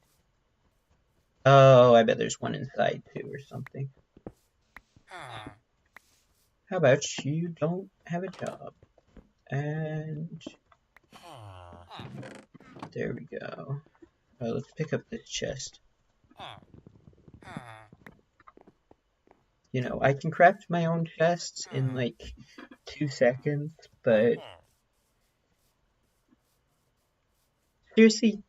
[SPEAKER 1] Oh, I bet there's one inside too or something. How about you don't have a job? And there we go. Let's pick up this chest. You know, I can craft my own chests in like 2 seconds, but seriously,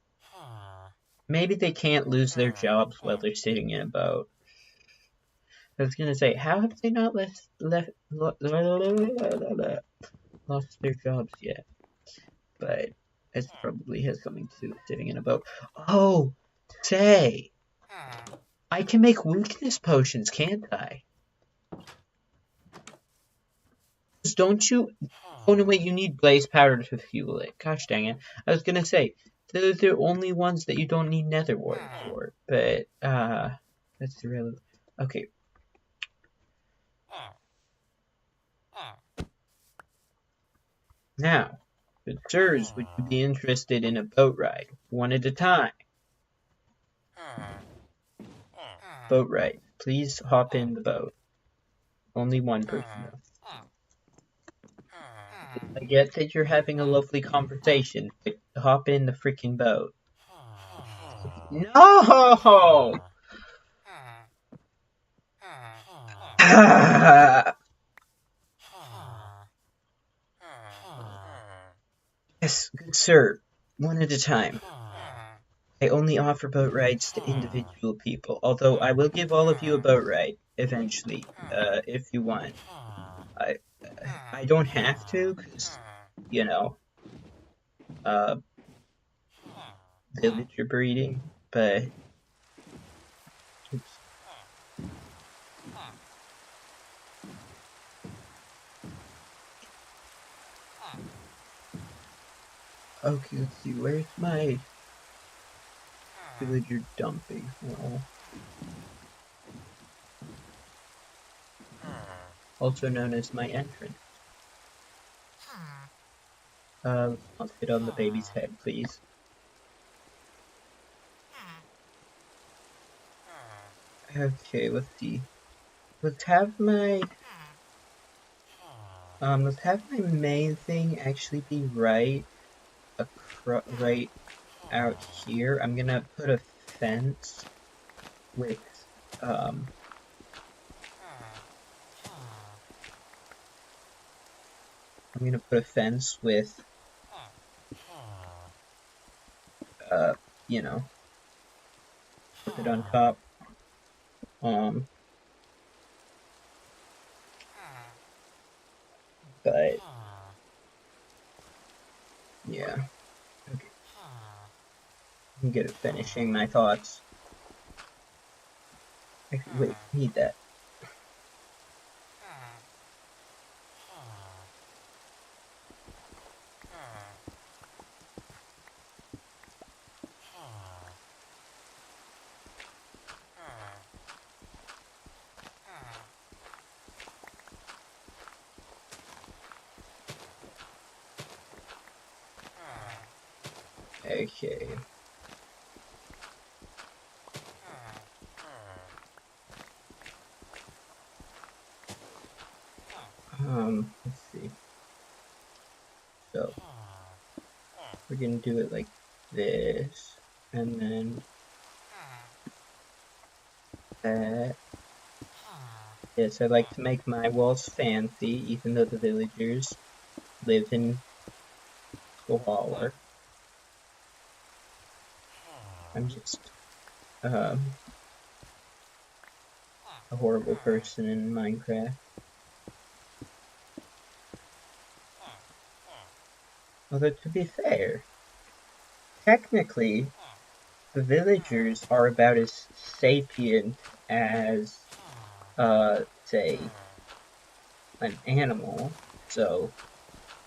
[SPEAKER 1] maybe they can't lose their jobs while they're sitting in a boat. I was gonna say, how have they not lost their jobs yet? But it probably has something to do with sitting in a boat. Oh, say, I can make weakness potions, can't I? Don't you? Oh no, wait, you need blaze powder to fuel it. Gosh dang it. I was gonna say, they're the only ones that you don't need nether wart for, but, that's irrelevant. Okay. Now, good sirs, would you be interested in a boat ride? One at a time. Boat ride. Please hop in the boat. Only one person, though. I get that you're having a lovely conversation, but hop in the freaking boat. No! Yes, good sir. One at a time. I only offer boat rides to individual people, although I will give all of you a boat ride eventually, if you want. I I don't have to, because, you know, uh, villager breeding, but oops. Okay, let's see, where's my villager dumping hall? Also known as my entrance. Let's not fit on the baby's head, please. Okay, let's see. Let's have my main thing actually be right right out here. I'm gonna put a fence with um I'm gonna put a fence with you know, put it on top. But yeah. Okay. I'm good at finishing my thoughts. Actually, wait, need that. Okay. Let's see. So we're gonna do it like this, and then that. Yes, I like to make my walls fancy, even though the villagers live in squalor. I'm just a horrible person in Minecraft. Although, to be fair, technically, the villagers are about as sapient as, say, an animal, so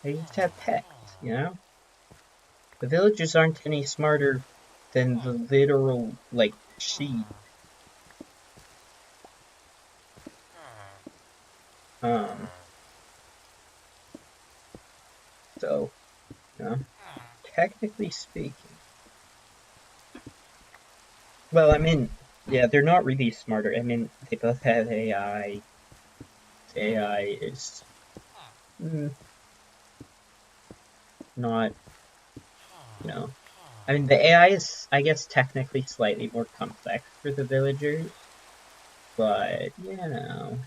[SPEAKER 1] they just have pets, you know? The villagers aren't any smarter than the literal, like, sheep. So, you know, technically speaking. Well, I mean, yeah, they're not really smarter. I mean, they both have AI. AI is not, you know. I mean, the AI is, I guess, technically slightly more complex for the villagers, but, you know,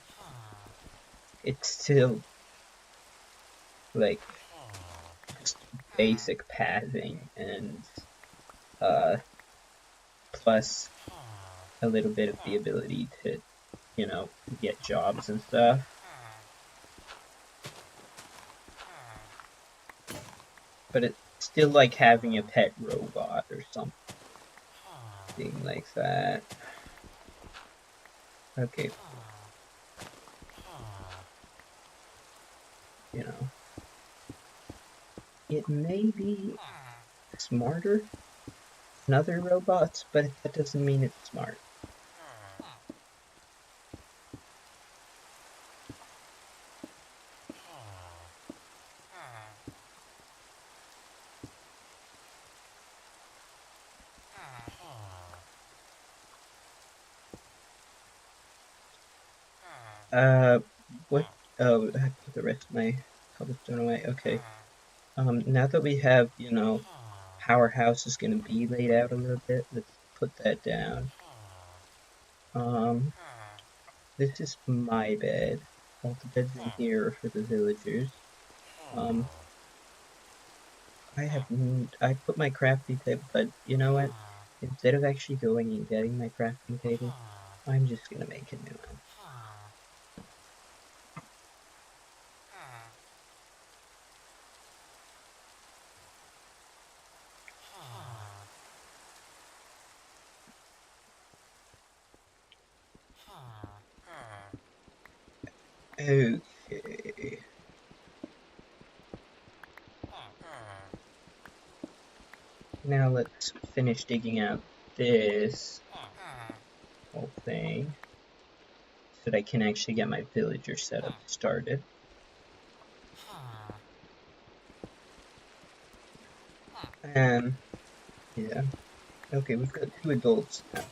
[SPEAKER 1] it's still, like, just basic pathing and, plus a little bit of the ability to, you know, get jobs and stuff. But it's still like having a pet robot or something like that. Okay. You know, it may be smarter than other robots, but that doesn't mean it's smart. What? Oh, I put the rest of my cobblestone away. Okay. Now that we have, you know, how our house is gonna be laid out a little bit, let's put that down. This is my bed. All the beds in here are for the villagers. I put my crafting table, but you know what? Instead of actually going and getting my crafting table, I'm just gonna make a new one. Okay. Now let's finish digging out this whole thing so that I can actually get my villager setup started. Yeah. Okay, we've got 2 adults now.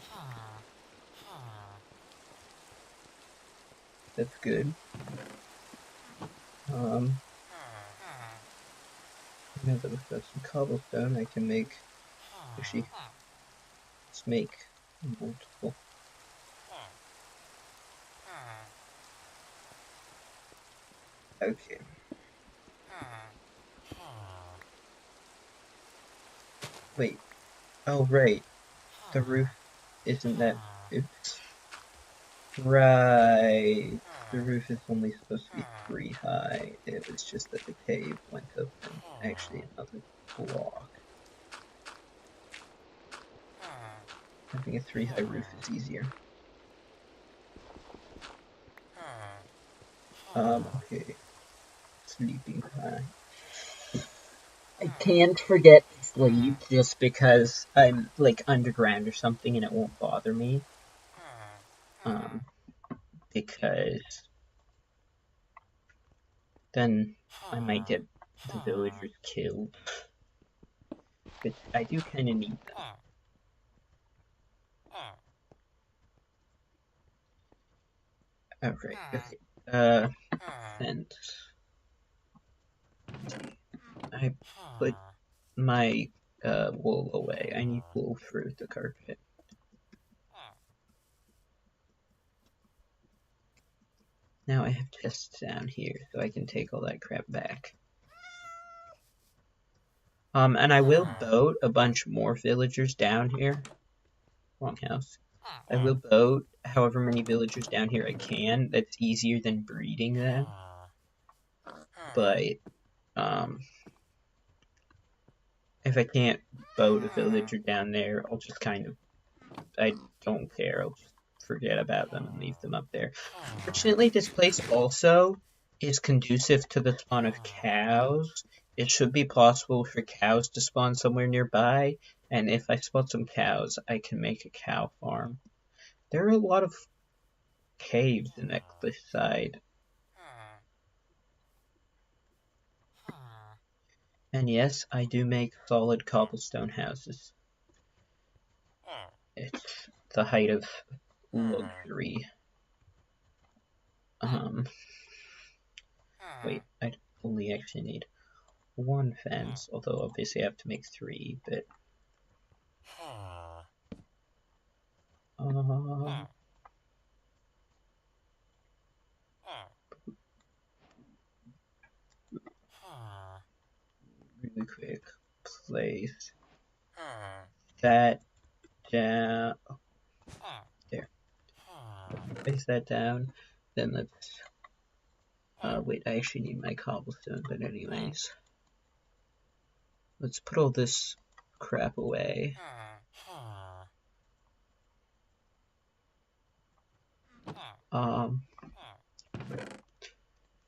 [SPEAKER 1] That's good. Now that we've got some cobblestone, I can make, actually, let's make multiple. Okay. Wait. Oh, right. The roof isn't that... Oops. Right. The roof is only supposed to be 3 high. It was just that the cave went up and actually another block. Having a 3 high roof is easier. Okay. Sleeping time. I can't forget to sleep just because I'm like underground or something and it won't bother me. Because then I might get the villagers killed. But I do kind of need them. Alright, okay. Fence. I put my wool away. I need wool for the carpet. Now I have chests down here, so I can take all that crap back. And I will boat a bunch more villagers down here. Wrong house. I will boat however many villagers down here I can. That's easier than breeding them. But, if I can't boat a villager down there, I'll just kind of, I don't care. I'll just forget about them and leave them up there. Fortunately, this place also is conducive to the spawn of cows. It should be possible for cows to spawn somewhere nearby, and if I spawn some cows, I can make a cow farm. There are a lot of caves in that cliffside. And yes, I do make solid cobblestone houses. It's the height of luxury. Wait, I only actually need 1 fence, although obviously I have to make 3, but... really quick, place that down. There. Place that down. Then let's. Wait, I actually need my cobblestone, but anyways. Let's put all this crap away.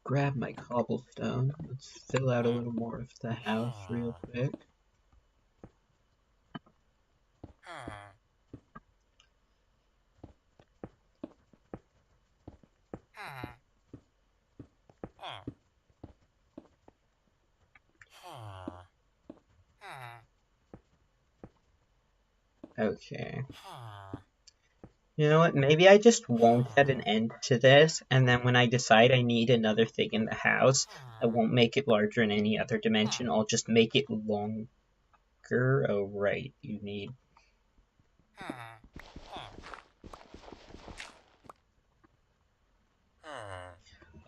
[SPEAKER 1] Grab my cobblestone. Let's fill out a little more of the house real quick. Okay. You know what, maybe I just won't add an end to this, and then when I decide I need another thing in the house, I won't make it larger in any other dimension, I'll just make it longer. Oh, right, you need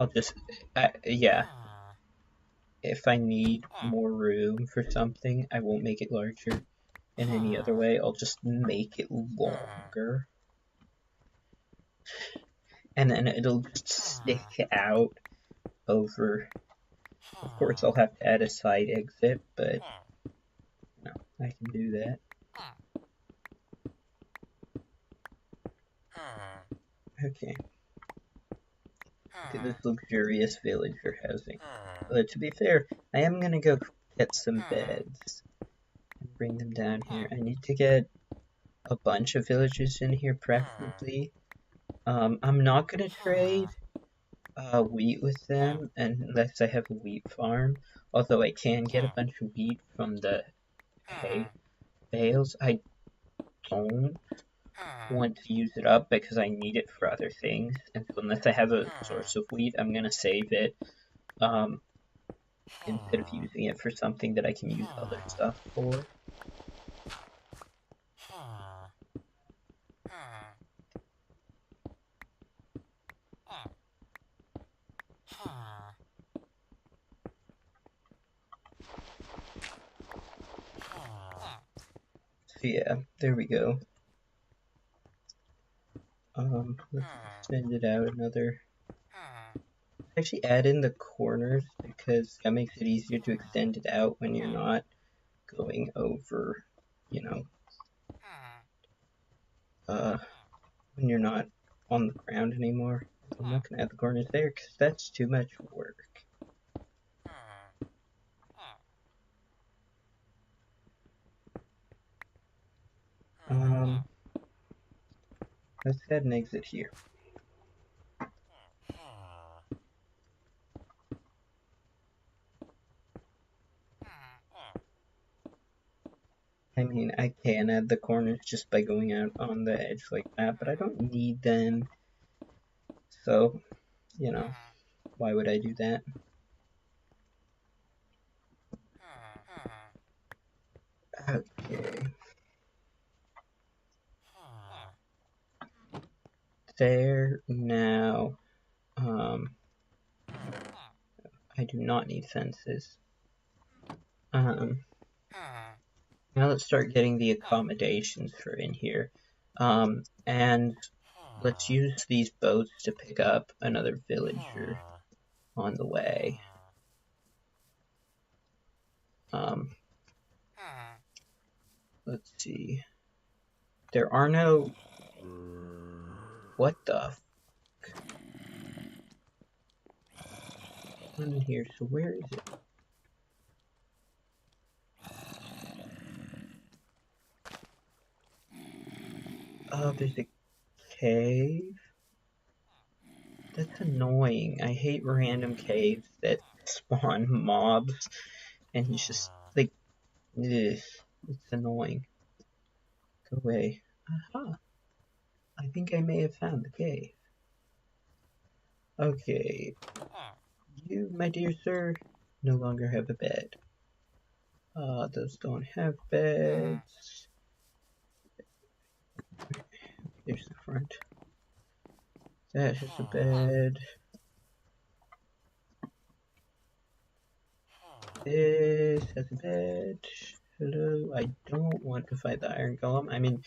[SPEAKER 1] I'll just, yeah, if I need more room for something, I won't make it larger in any other way. I'll just make it longer. And then it'll just stick out over. Of course, I'll have to add a side exit, but no, I can do that. Okay. To this luxurious villager housing. But to be fair, I am gonna go get some beds and bring them down here. I need to get a bunch of villagers in here, preferably. I'm not gonna trade wheat with them unless I have a wheat farm. Although I can get a bunch of wheat from the hay bales. I don't want to use it up because I need it for other things. And so unless I have a source of wheat, I'm gonna save it. Instead of using it for something that I can use other stuff for. So yeah, there we go. Let's extend it out another. Actually add in the corners because that makes it easier to extend it out when you're not going over, you know, when you're not on the ground anymore. I'm not gonna add the corners there because that's too much work. Let's add an exit here. I mean, I can add the corners just by going out on the edge like that, but I don't need them. So, you know, why would I do that? Okay. There now. I do not need fences. Now let's start getting the accommodations for in here. And let's use these boats to pick up another villager on the way. Let's see. There are no... What the fuck? I'm in here, so where is it? Oh, there's a cave? That's annoying. I hate random caves that spawn mobs and he's just like, ugh, it's annoying. Go away. Aha! I think I may have found the cave. Okay. You, my dear sir, no longer have a bed. Those don't have beds. Here's the front. That has a bed. This has a bed. Hello, I don't want to fight the Iron Golem. I mean,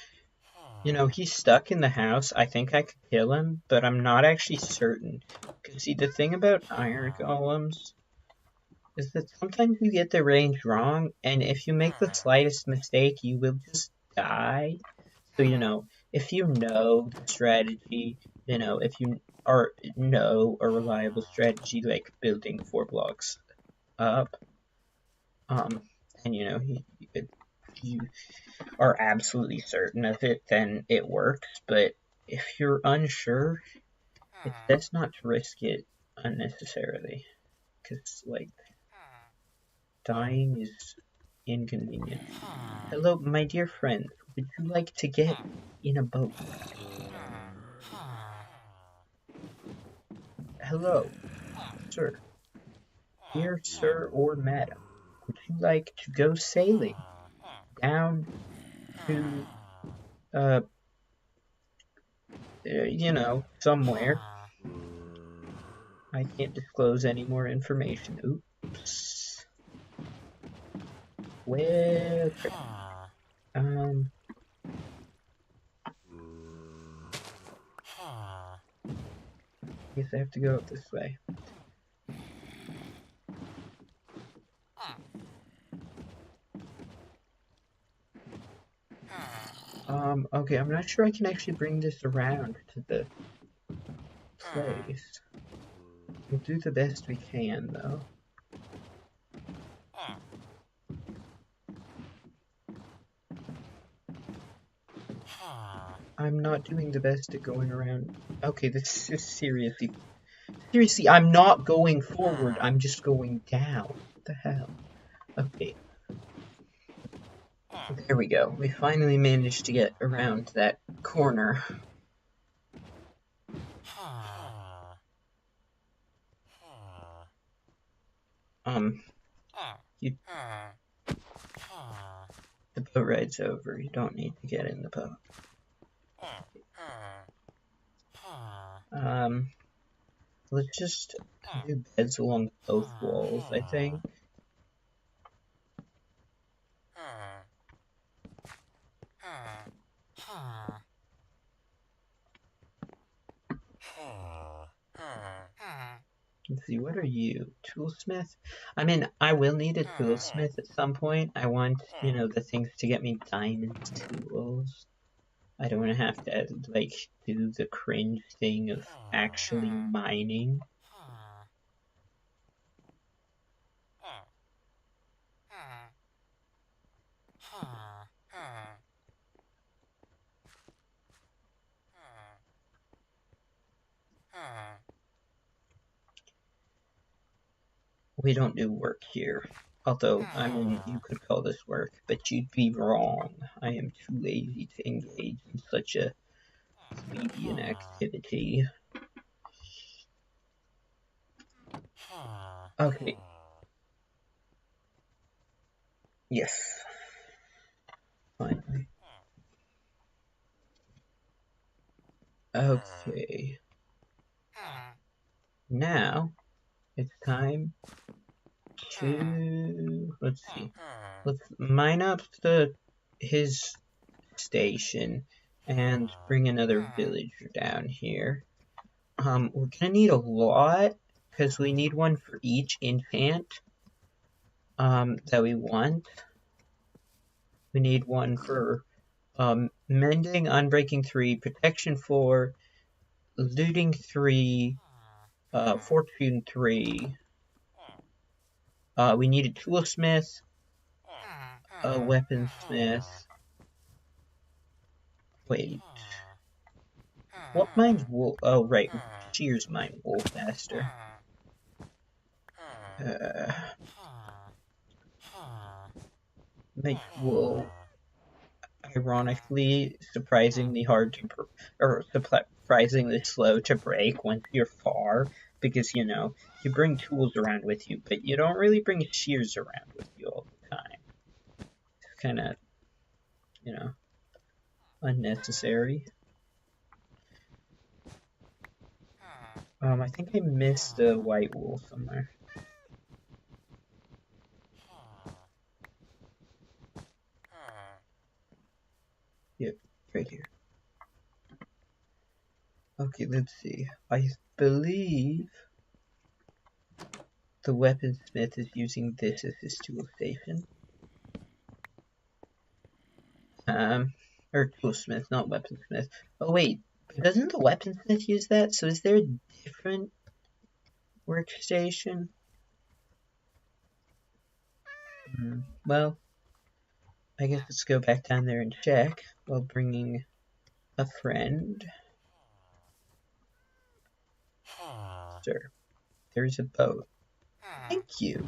[SPEAKER 1] you know, he's stuck in the house. I think I could kill him, but I'm not actually certain. Because see, the thing about Iron Golems is that sometimes you get the range wrong, and if you make the slightest mistake, you will just die. So, you know, if you know the strategy, you know, if you know a reliable strategy like building 4 blocks up, and you know, you are absolutely certain of it, then it works. But if you're unsure, it's best not to risk it unnecessarily, because like dying is inconvenient. Hello, my dear friend. Would you like to get in a boat? Hello, sir. Dear sir or madam, would you like to go sailing down to you know, somewhere. I can't disclose any more information. Oops. Well, um, guess I have to go up this way. Okay, I'm not sure I can actually bring this around to the place. We'll do the best we can, though. I'm not doing the best at going around. Okay, this is seriously, I'm not going forward. I'm just going down. What the hell? Okay. There we go. We finally managed to get around that corner. You, the boat ride's over. You don't need to get in the boat. Let's just do beds along both walls, I think. Let's see, what are you? Toolsmith? I mean, I will need a toolsmith at some point. I want, you know, the things to get me diamond tools. I don't want to have to, like, do the cringe thing of actually mining. We don't do work here. Although, I mean, you could call this work, but you'd be wrong. I am too lazy to engage in such a plebeian activity. Okay. Yes. Finally. Okay. Now, it's time to, let's see. Let's mine up his station and bring another villager down here. We're gonna need a lot, because we need one for each infant, that we want. We need one for, mending, unbreaking 3, protection 4, looting 3, fortune 3. We need a toolsmith, a weaponsmith. Wait. What mines wool? Oh, right. Shears mine wool faster. Make wool, ironically, surprisingly hard to, or surprisingly slow to break once you're far, because, you know, you bring tools around with you, but you don't really bring shears around with you all the time. It's kind of, you know, unnecessary. I think I missed the white wool somewhere. Yep, right here. Okay, let's see. I believe the weaponsmith is using this as his tool station. Or toolsmith, not weaponsmith. Oh wait, doesn't the weaponsmith use that? So is there a different workstation? Well, I guess let's go back down there and check while bringing a friend. Sir, there's a boat. Thank you.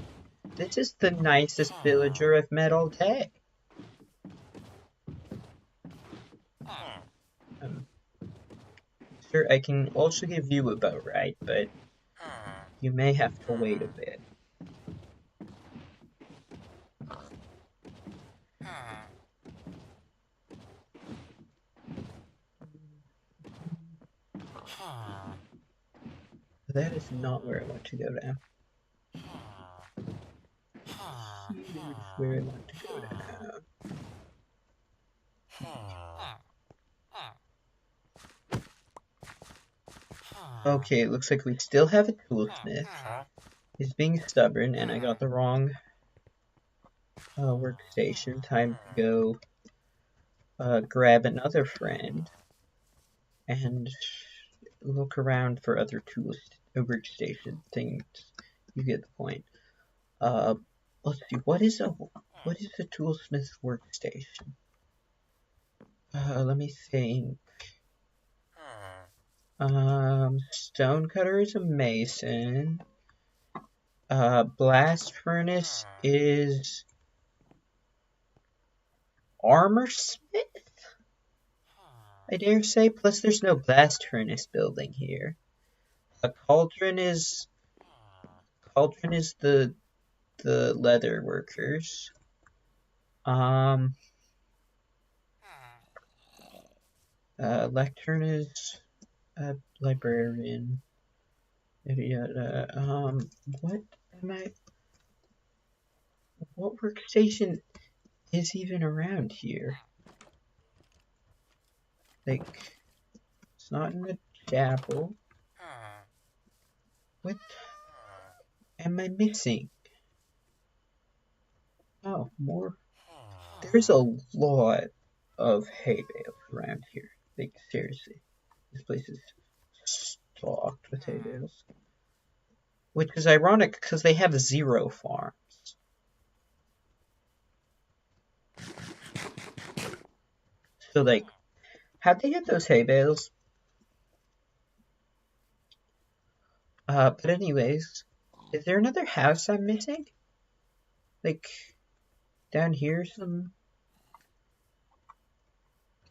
[SPEAKER 1] This is the nicest villager I've met all day. Sir, I can also give you a boat ride, but you may have to wait a bit. That is not where I want to go now. Here is where I want to go now. Okay, it looks like we still have a toolsmith. He's being stubborn, and I got the wrong workstation. Time to go grab another friend and look around for other workstation things. You get the point. Let's see. What is a toolsmith's workstation? Let me think. Stonecutter is a mason. Blast furnace is armor smith, I dare say. Plus, there's no blast furnace building here. A cauldron is the leather workers. Lectern is a librarian. What workstation is even around here? Like, it's not in the chapel. What am I missing? Oh, more. There's a lot of hay bales around here. Like, seriously. This place is stocked with hay bales. Which is ironic because they have 0 farms. So, like, how'd they get those hay bales? But anyways, is there another house I'm missing? Like, down here some...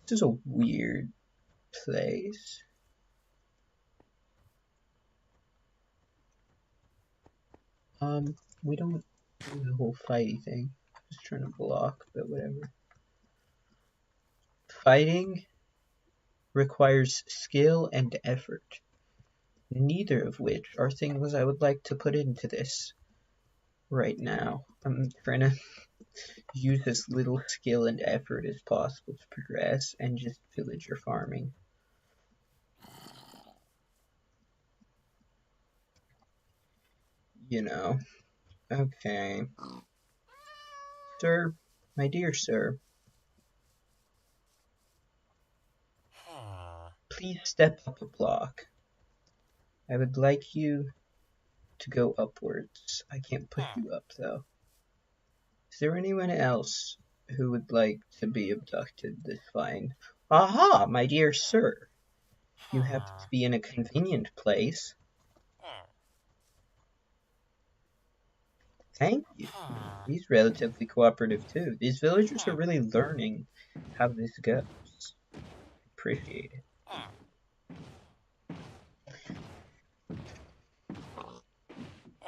[SPEAKER 1] This is a weird place. We don't do the whole fighty thing. Just trying to block, but whatever. Fighting requires skill and effort, neither of which are things I would like to put into this right now. I'm trying to use as little skill and effort as possible to progress and just villager farming. You know. Okay. Sir, my dear sir, please step up a block. I would like you to go upwards. I can't put you up, though. Is there anyone else who would like to be abducted this fine? Aha, my dear sir. You happen to be in a convenient place. Thank you. He's relatively cooperative, too. These villagers are really learning how this goes. Appreciate it.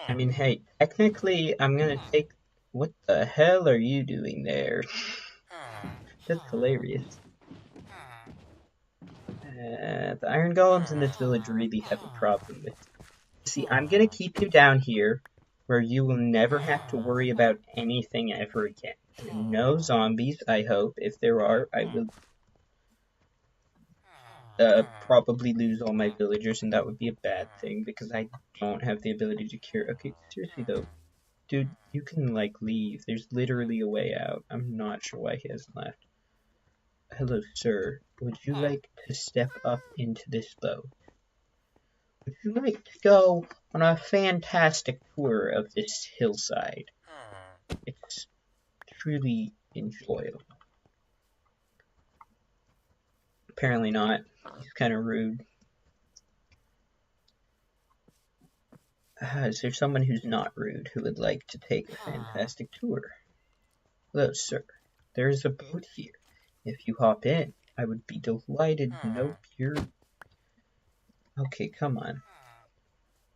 [SPEAKER 1] I mean, hey, technically, I'm gonna take... What the hell are you doing there? That's hilarious. The iron golems in this village really have a problem with... See, I'm gonna keep you down here, where you will never have to worry about anything ever again. There are no zombies, I hope. If there are, I will probably lose all my villagers, and that would be a bad thing, because I don't have the ability to cure... Okay, seriously though. Dude, you can, like, leave. There's literally a way out. I'm not sure why he hasn't left. Hello, sir. Would you like to step up into this boat? Would you like to go on a fantastic tour of this hillside? It's truly enjoyable. Apparently not. He's kind of rude. Is there someone who's not rude who would like to take a fantastic tour? Hello, sir. There is a boat here. If you hop in, I would be delighted. Nope, you're... Okay, come on.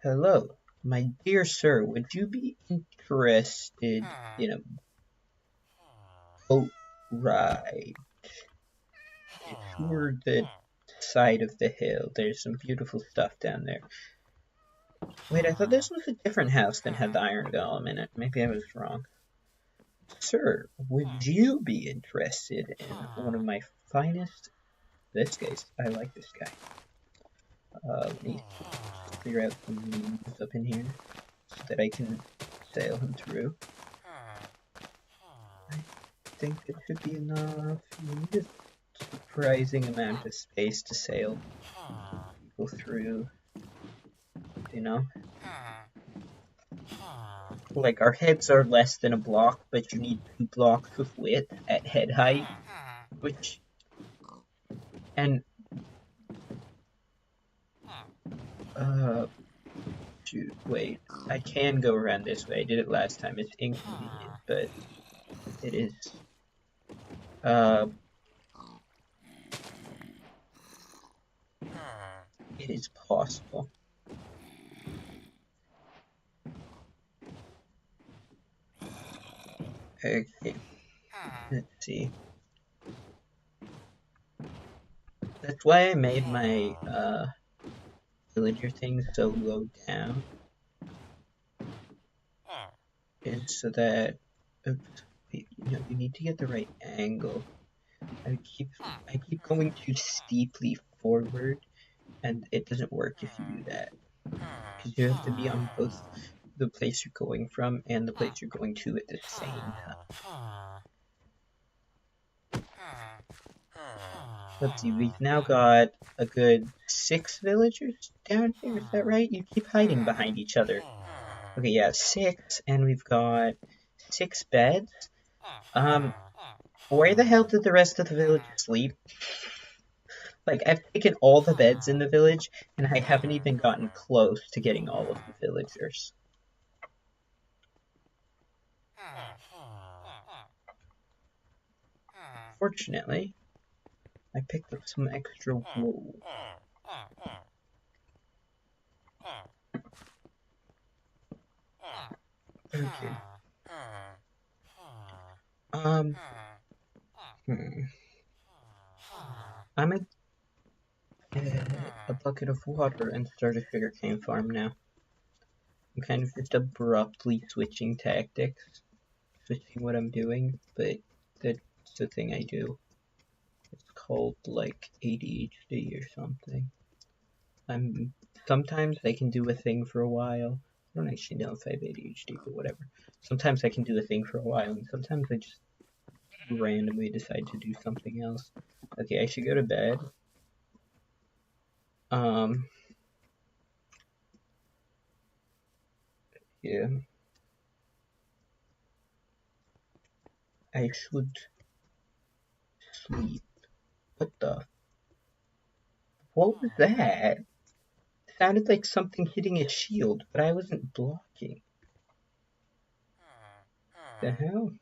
[SPEAKER 1] Hello, my dear sir. Would you be interested in a boat ride? A tour that side of the hill. There's some beautiful stuff down there. Wait, I thought this was a different house than had the iron golem in it. Maybe I was wrong. Sir, would you be interested in one of my finest... This guy's... I like this guy. Let me clear out some leaves up in here so that I can sail him through. I think it should be enough. You need a surprising amount of space to sail people through, you know? Like, our heads are less than a block, but you need 2 blocks of width at head height, which... And... Shoot, wait. I can go around this way. I did it last time. It's inconvenient, but... It is... It is possible. Okay. Let's see. That's why I made my, villager thing so low down. Is so that... Oops. Wait, no, you need to get the right angle. I keep going too steeply forward, and it doesn't work if you do that. Because you have to be on both the place you're going from and the place you're going to at the same time. Let's see, we've now got a good 6 villagers down here, is that right? You keep hiding behind each other. Okay, yeah, 6, and we've got 6 beds. Where the hell did the rest of the village sleep? Like, I've taken all the beds in the village, and I haven't even gotten close to getting all of the villagers. Fortunately, I picked up some extra wool. Okay. I'm gonna get a bucket of water and start a sugarcane farm now. I'm kind of just abruptly switching tactics, switching what I'm doing, but that's the thing I do. It's called, like, ADHD or something. Sometimes I can do a thing for a while. I don't actually know if I have ADHD, but whatever. Sometimes I can do a thing for a while, and sometimes I just randomly decide to do something else. Okay, I should go to bed. Yeah. I should sleep. What the? What was that? It sounded like something hitting a shield, but I wasn't blocking. The hell?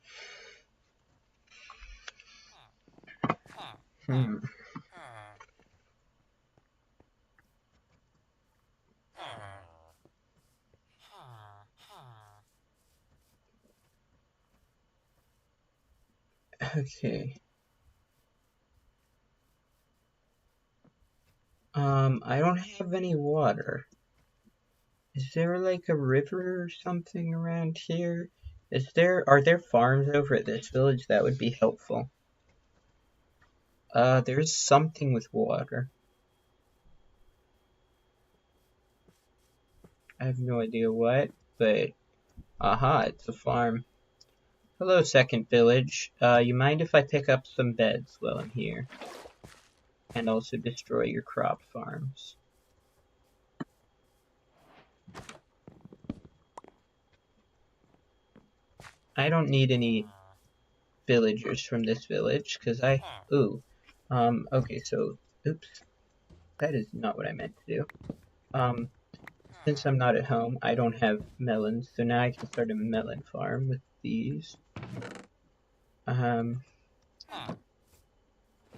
[SPEAKER 1] Okay. I don't have any water. Is there like a river or something around here? Are there farms over at this village? That would be helpful. There's something with water. I have no idea what, but aha, it's a farm. Hello, second village. You mind if I pick up some beds while I'm here? And also destroy your crop farms. I don't need any villagers from this village, because okay, so, oops. That is not what I meant to do. Since I'm not at home, I don't have melons, so now I can start a melon farm with these.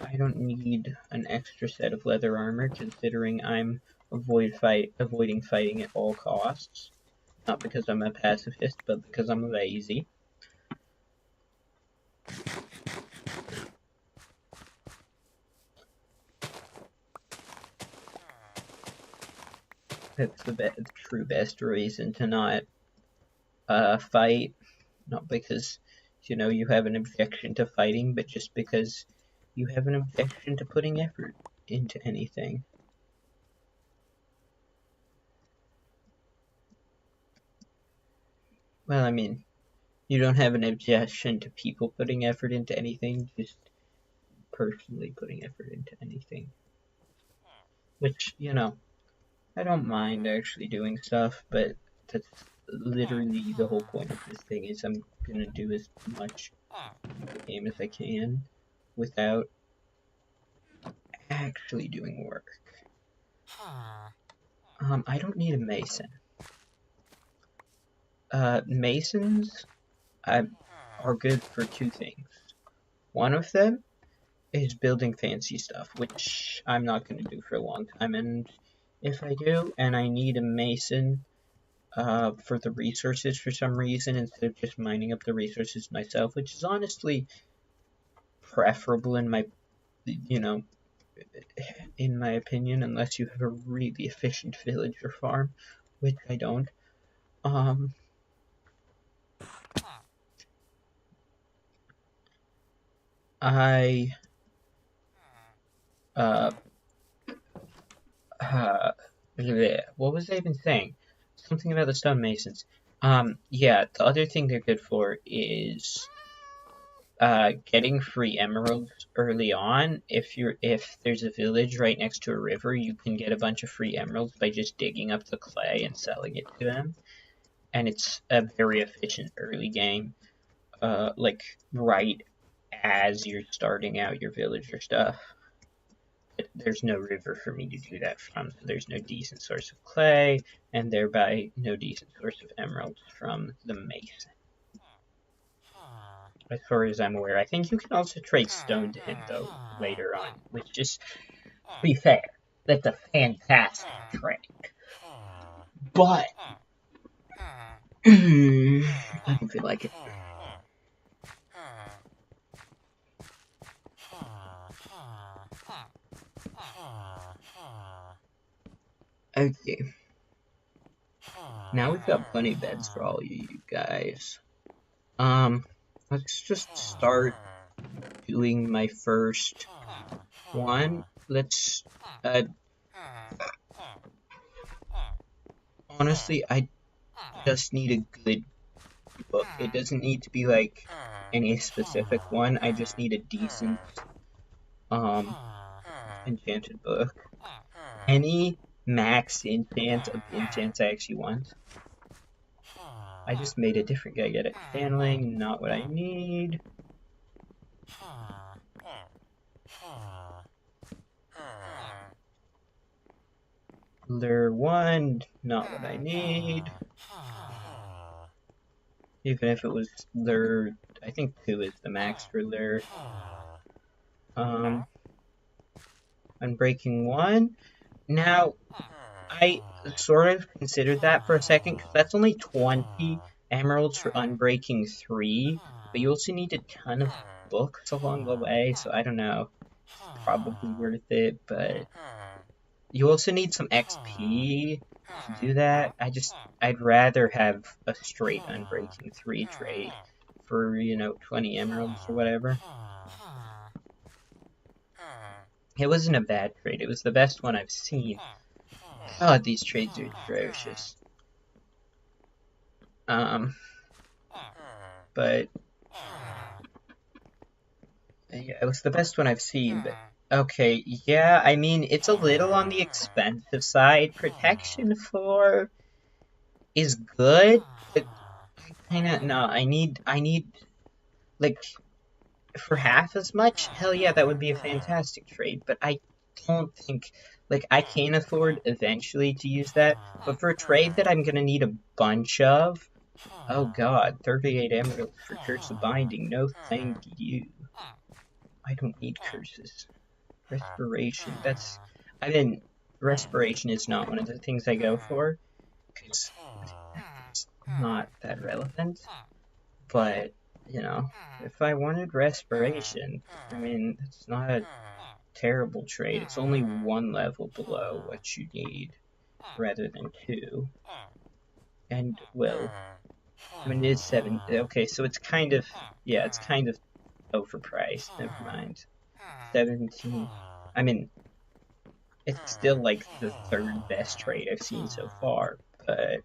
[SPEAKER 1] I don't need an extra set of leather armor, considering I'm avoiding fighting at all costs. Not because I'm a pacifist, but because I'm lazy. That's the true best reason to not fight. Not because, you have an objection to fighting, but just because you have an objection to putting effort into anything. Well, I mean, you don't have an objection to people putting effort into anything, just personally putting effort into anything. Which, I don't mind actually doing stuff, but that's literally the whole point of this thing is I'm gonna do as much of the game as I can without actually doing work. I don't need a mason. Masons are good for two things. One of them is building fancy stuff, which I'm not going to do for a long time, and if I do, and I need a mason for the resources for some reason, instead of just mining up the resources myself, which is honestly preferable in my, in my opinion, unless you have a really efficient villager farm, which I don't. What was I even saying? Something about the stonemasons. Yeah, the other thing they're good for is getting free emeralds early on. If there's a village right next to a river, you can get a bunch of free emeralds by just digging up the clay and selling it to them. And it's a very efficient early game. Like right as you're starting out your villager stuff. But there's no river for me to do that from, so there's no decent source of clay, and thereby no decent source of emeralds from the mason. As far as I'm aware, I think you can also trade stone to him, though, later on, which is, to be fair, that's a fantastic trade. But, I don't feel like it. Okay. Now we've got plenty of beds for all you guys. Let's just start doing my first one. Let's, honestly, I just need a good book. It doesn't need to be, like, any specific one. I just need a decent, enchanted book. Any max enchant of enchants I actually want. I just made a different guy get it. Handling, not what I need. Lure 1, not what I need. Even if it was lure, I think 2 is the max for lure. Unbreaking 1. Now, I sort of considered that for a second, because that's only 20 emeralds for Unbreaking 3, but you also need a ton of books along the way, so I don't know. It's probably worth it, but you also need some XP to do that. I'd rather have a straight Unbreaking 3 trade for, 20 emeralds or whatever. It wasn't a bad trade, it was the best one I've seen. God, these trades are atrocious. But yeah, it was the best one I've seen, but okay, yeah, I mean, it's a little on the expensive side. Protection 4 is good, but I need, like, for half as much? Hell yeah, that would be a fantastic trade, but I don't think, like, I can afford eventually to use that, but for a trade that I'm gonna need a bunch of, oh god, 38 emeralds for Curse of Binding, no thank you. I don't need curses. Respiration, Respiration is not one of the things I go for, because it's not that relevant, but, if I wanted Respiration, I mean, it's not a terrible trade. It's only one level below what you need. rather than 2. And, well, I mean, it is 7. Okay, so it's kind of, yeah, it's kind of overpriced. Never mind. 17. I mean, it's still like the 3rd best trade I've seen so far, but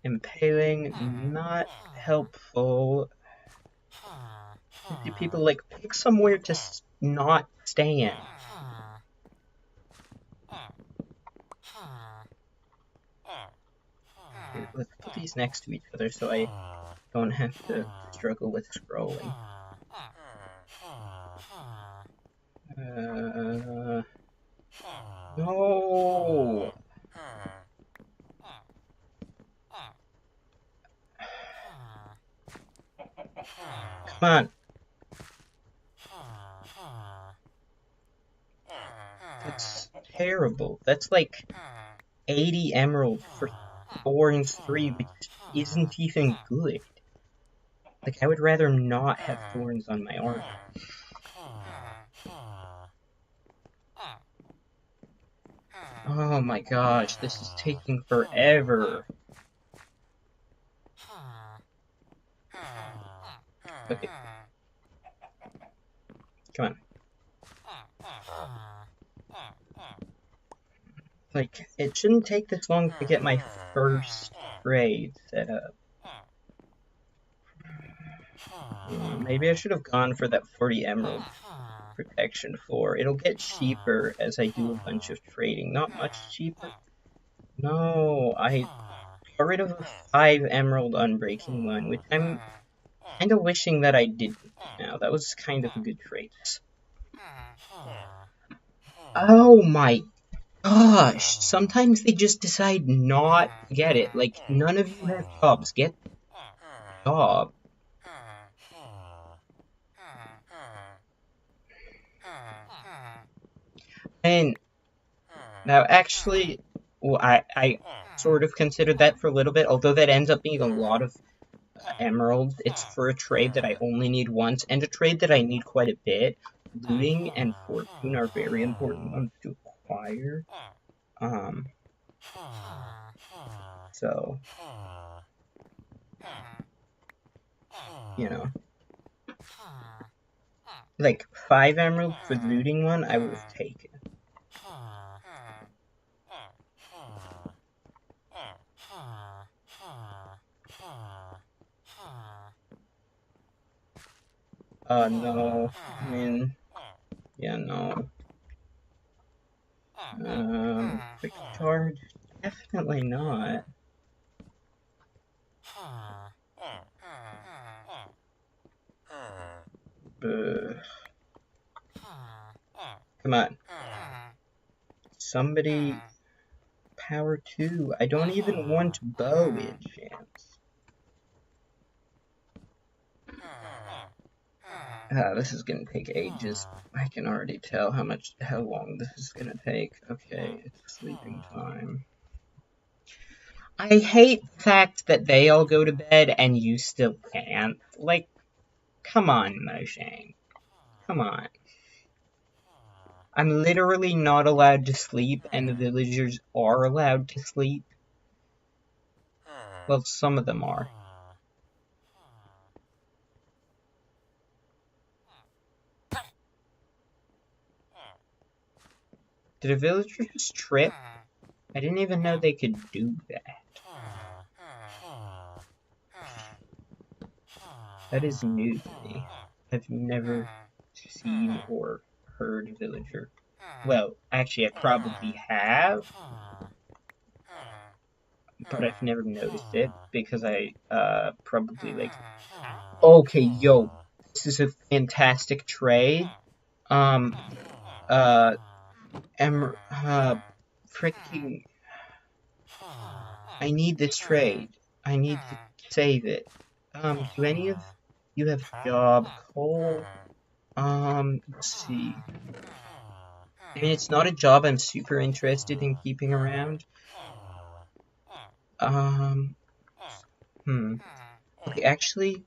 [SPEAKER 1] impaling, not helpful. People like pick somewhere to not stand. Here, let's put these next to each other so I don't have to struggle with scrolling. No! Come on! That's terrible. That's like 80 emerald for Thorns 3, which isn't even good. Like, I would rather not have thorns on my armor. Oh my gosh, this is taking forever. Okay. Come on. Like, it shouldn't take this long to get my first raid set up. Maybe I should have gone for that 40 emerald protection 4. It'll get cheaper as I do a bunch of trading. Not much cheaper. No, I got rid of a 5 emerald unbreaking one, which I'm kind of wishing that I didn't now. That was kind of a good trade. Oh my gosh, sometimes they just decide not to get it. Like, none of you have jobs. Get the job. And now, actually, well, I sort of considered that for a little bit, although that ends up being a lot of emeralds. It's for a trade that I only need once, and a trade that I need quite a bit. Looting and fortune are very important ones to acquire. So, you know. Like, 5 emeralds for the looting one, I would have taken. No. I mean, yeah, no. Quick charge? Definitely not. Come on. Somebody... Power 2. I don't even want bow enchants. This is gonna take ages. I can already tell how long this is gonna take. Okay, it's sleeping time. I hate the fact that they all go to bed and you still can't. Like, come on, Mojang. Come on. I'm literally not allowed to sleep, and the villagers are allowed to sleep. Well, some of them are. Did a villager just trip? I didn't even know they could do that. That is new to me. I've never seen or heard a villager. Well, actually, I probably have, but I've never noticed it because I probably like. Okay, yo, this is a fantastic trade. Freaking. I need this trade. I need to save it. Do any of you have a job? Coal? Let's see. I mean, it's not a job I'm super interested in keeping around. Okay, actually,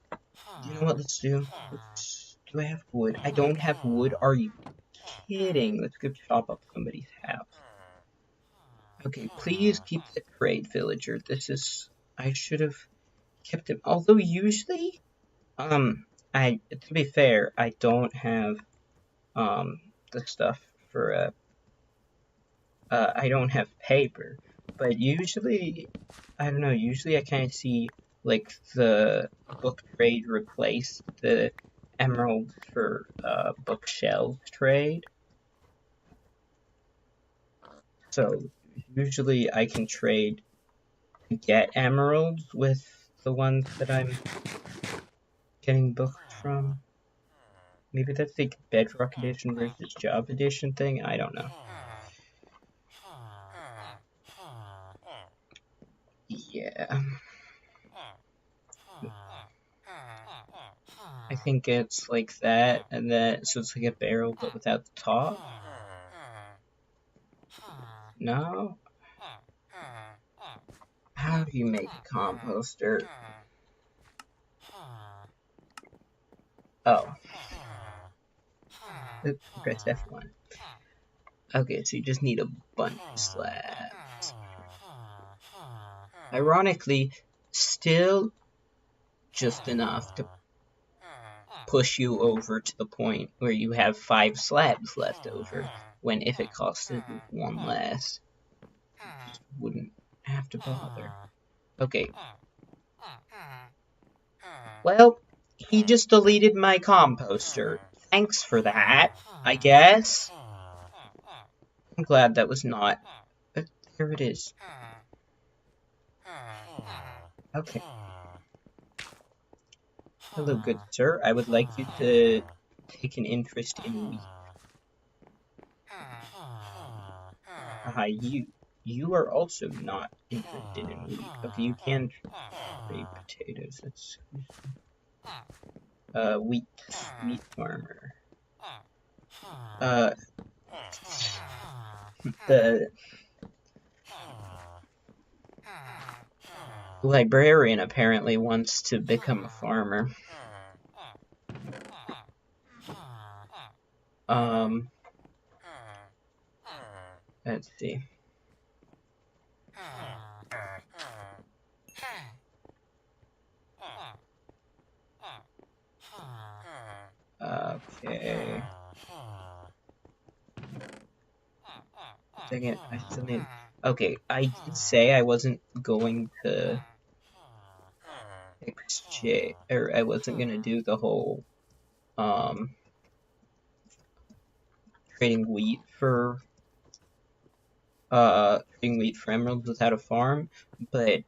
[SPEAKER 1] you know what, let's do? Do I have wood? I don't have wood, are you kidding? Let's go chop up somebody's house. Okay, please keep the trade villager. I should have kept him. Although usually, to be fair, I don't have, the stuff for, I don't have paper. But usually, I don't know, usually I kind of see, like, the book trade replace the emeralds for, bookshelf trade. So, usually I can trade to get emeralds with the ones that I'm getting books from. Maybe that's like Bedrock Edition versus Job Edition thing, I don't know. Yeah. I think it's like that, and then, so it's like a barrel but without the top? No? How do you make a composter? Oh. Oops, press F1. Okay, so you just need a bunch of slabs. Ironically, still just enough to push you over to the point where you have 5 slabs left over, when if it costed 1 less, just wouldn't have to bother. Okay. Well, he just deleted my composter. Thanks for that, I guess. I'm glad that was not... here it is. Okay. Hello, good sir. I would like you to take an interest in wheat. You are also not interested in wheat. Okay, you can trade potatoes. That's wheat farmer. The librarian apparently wants to become a farmer. Let's see. Okay. Dang it, I still need... Okay, I did say I wasn't going to exchange, or I wasn't gonna do the whole, trading wheat for emeralds without a farm, but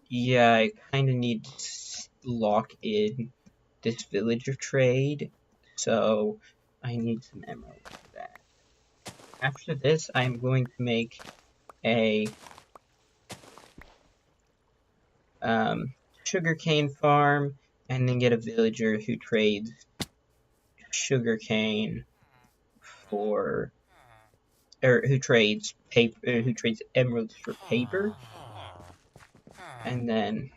[SPEAKER 1] yeah, I kinda need to lock in this villager trade, so I need some emeralds for that. After this, I'm going to make a sugarcane farm, and then get a villager who trades sugarcane for, or who trades paper, who trades emeralds for paper, and then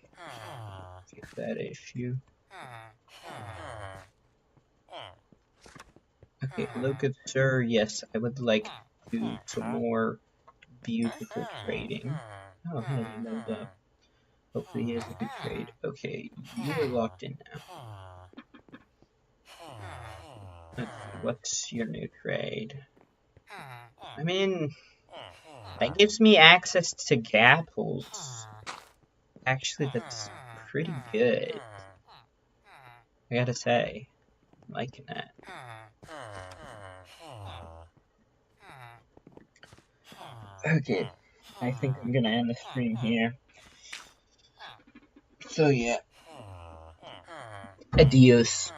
[SPEAKER 1] fix that issue. Okay, hello good sir, yes, I would like to do some more beautiful trading. Oh, hey, he knows up. Hopefully he has a good trade. Okay, you are locked in now. Let's see, what's your new trade? I mean, that gives me access to gapples. Actually, that's pretty good. I gotta say, I'm liking that. Okay, I think I'm gonna end the stream here. So yeah. Adios.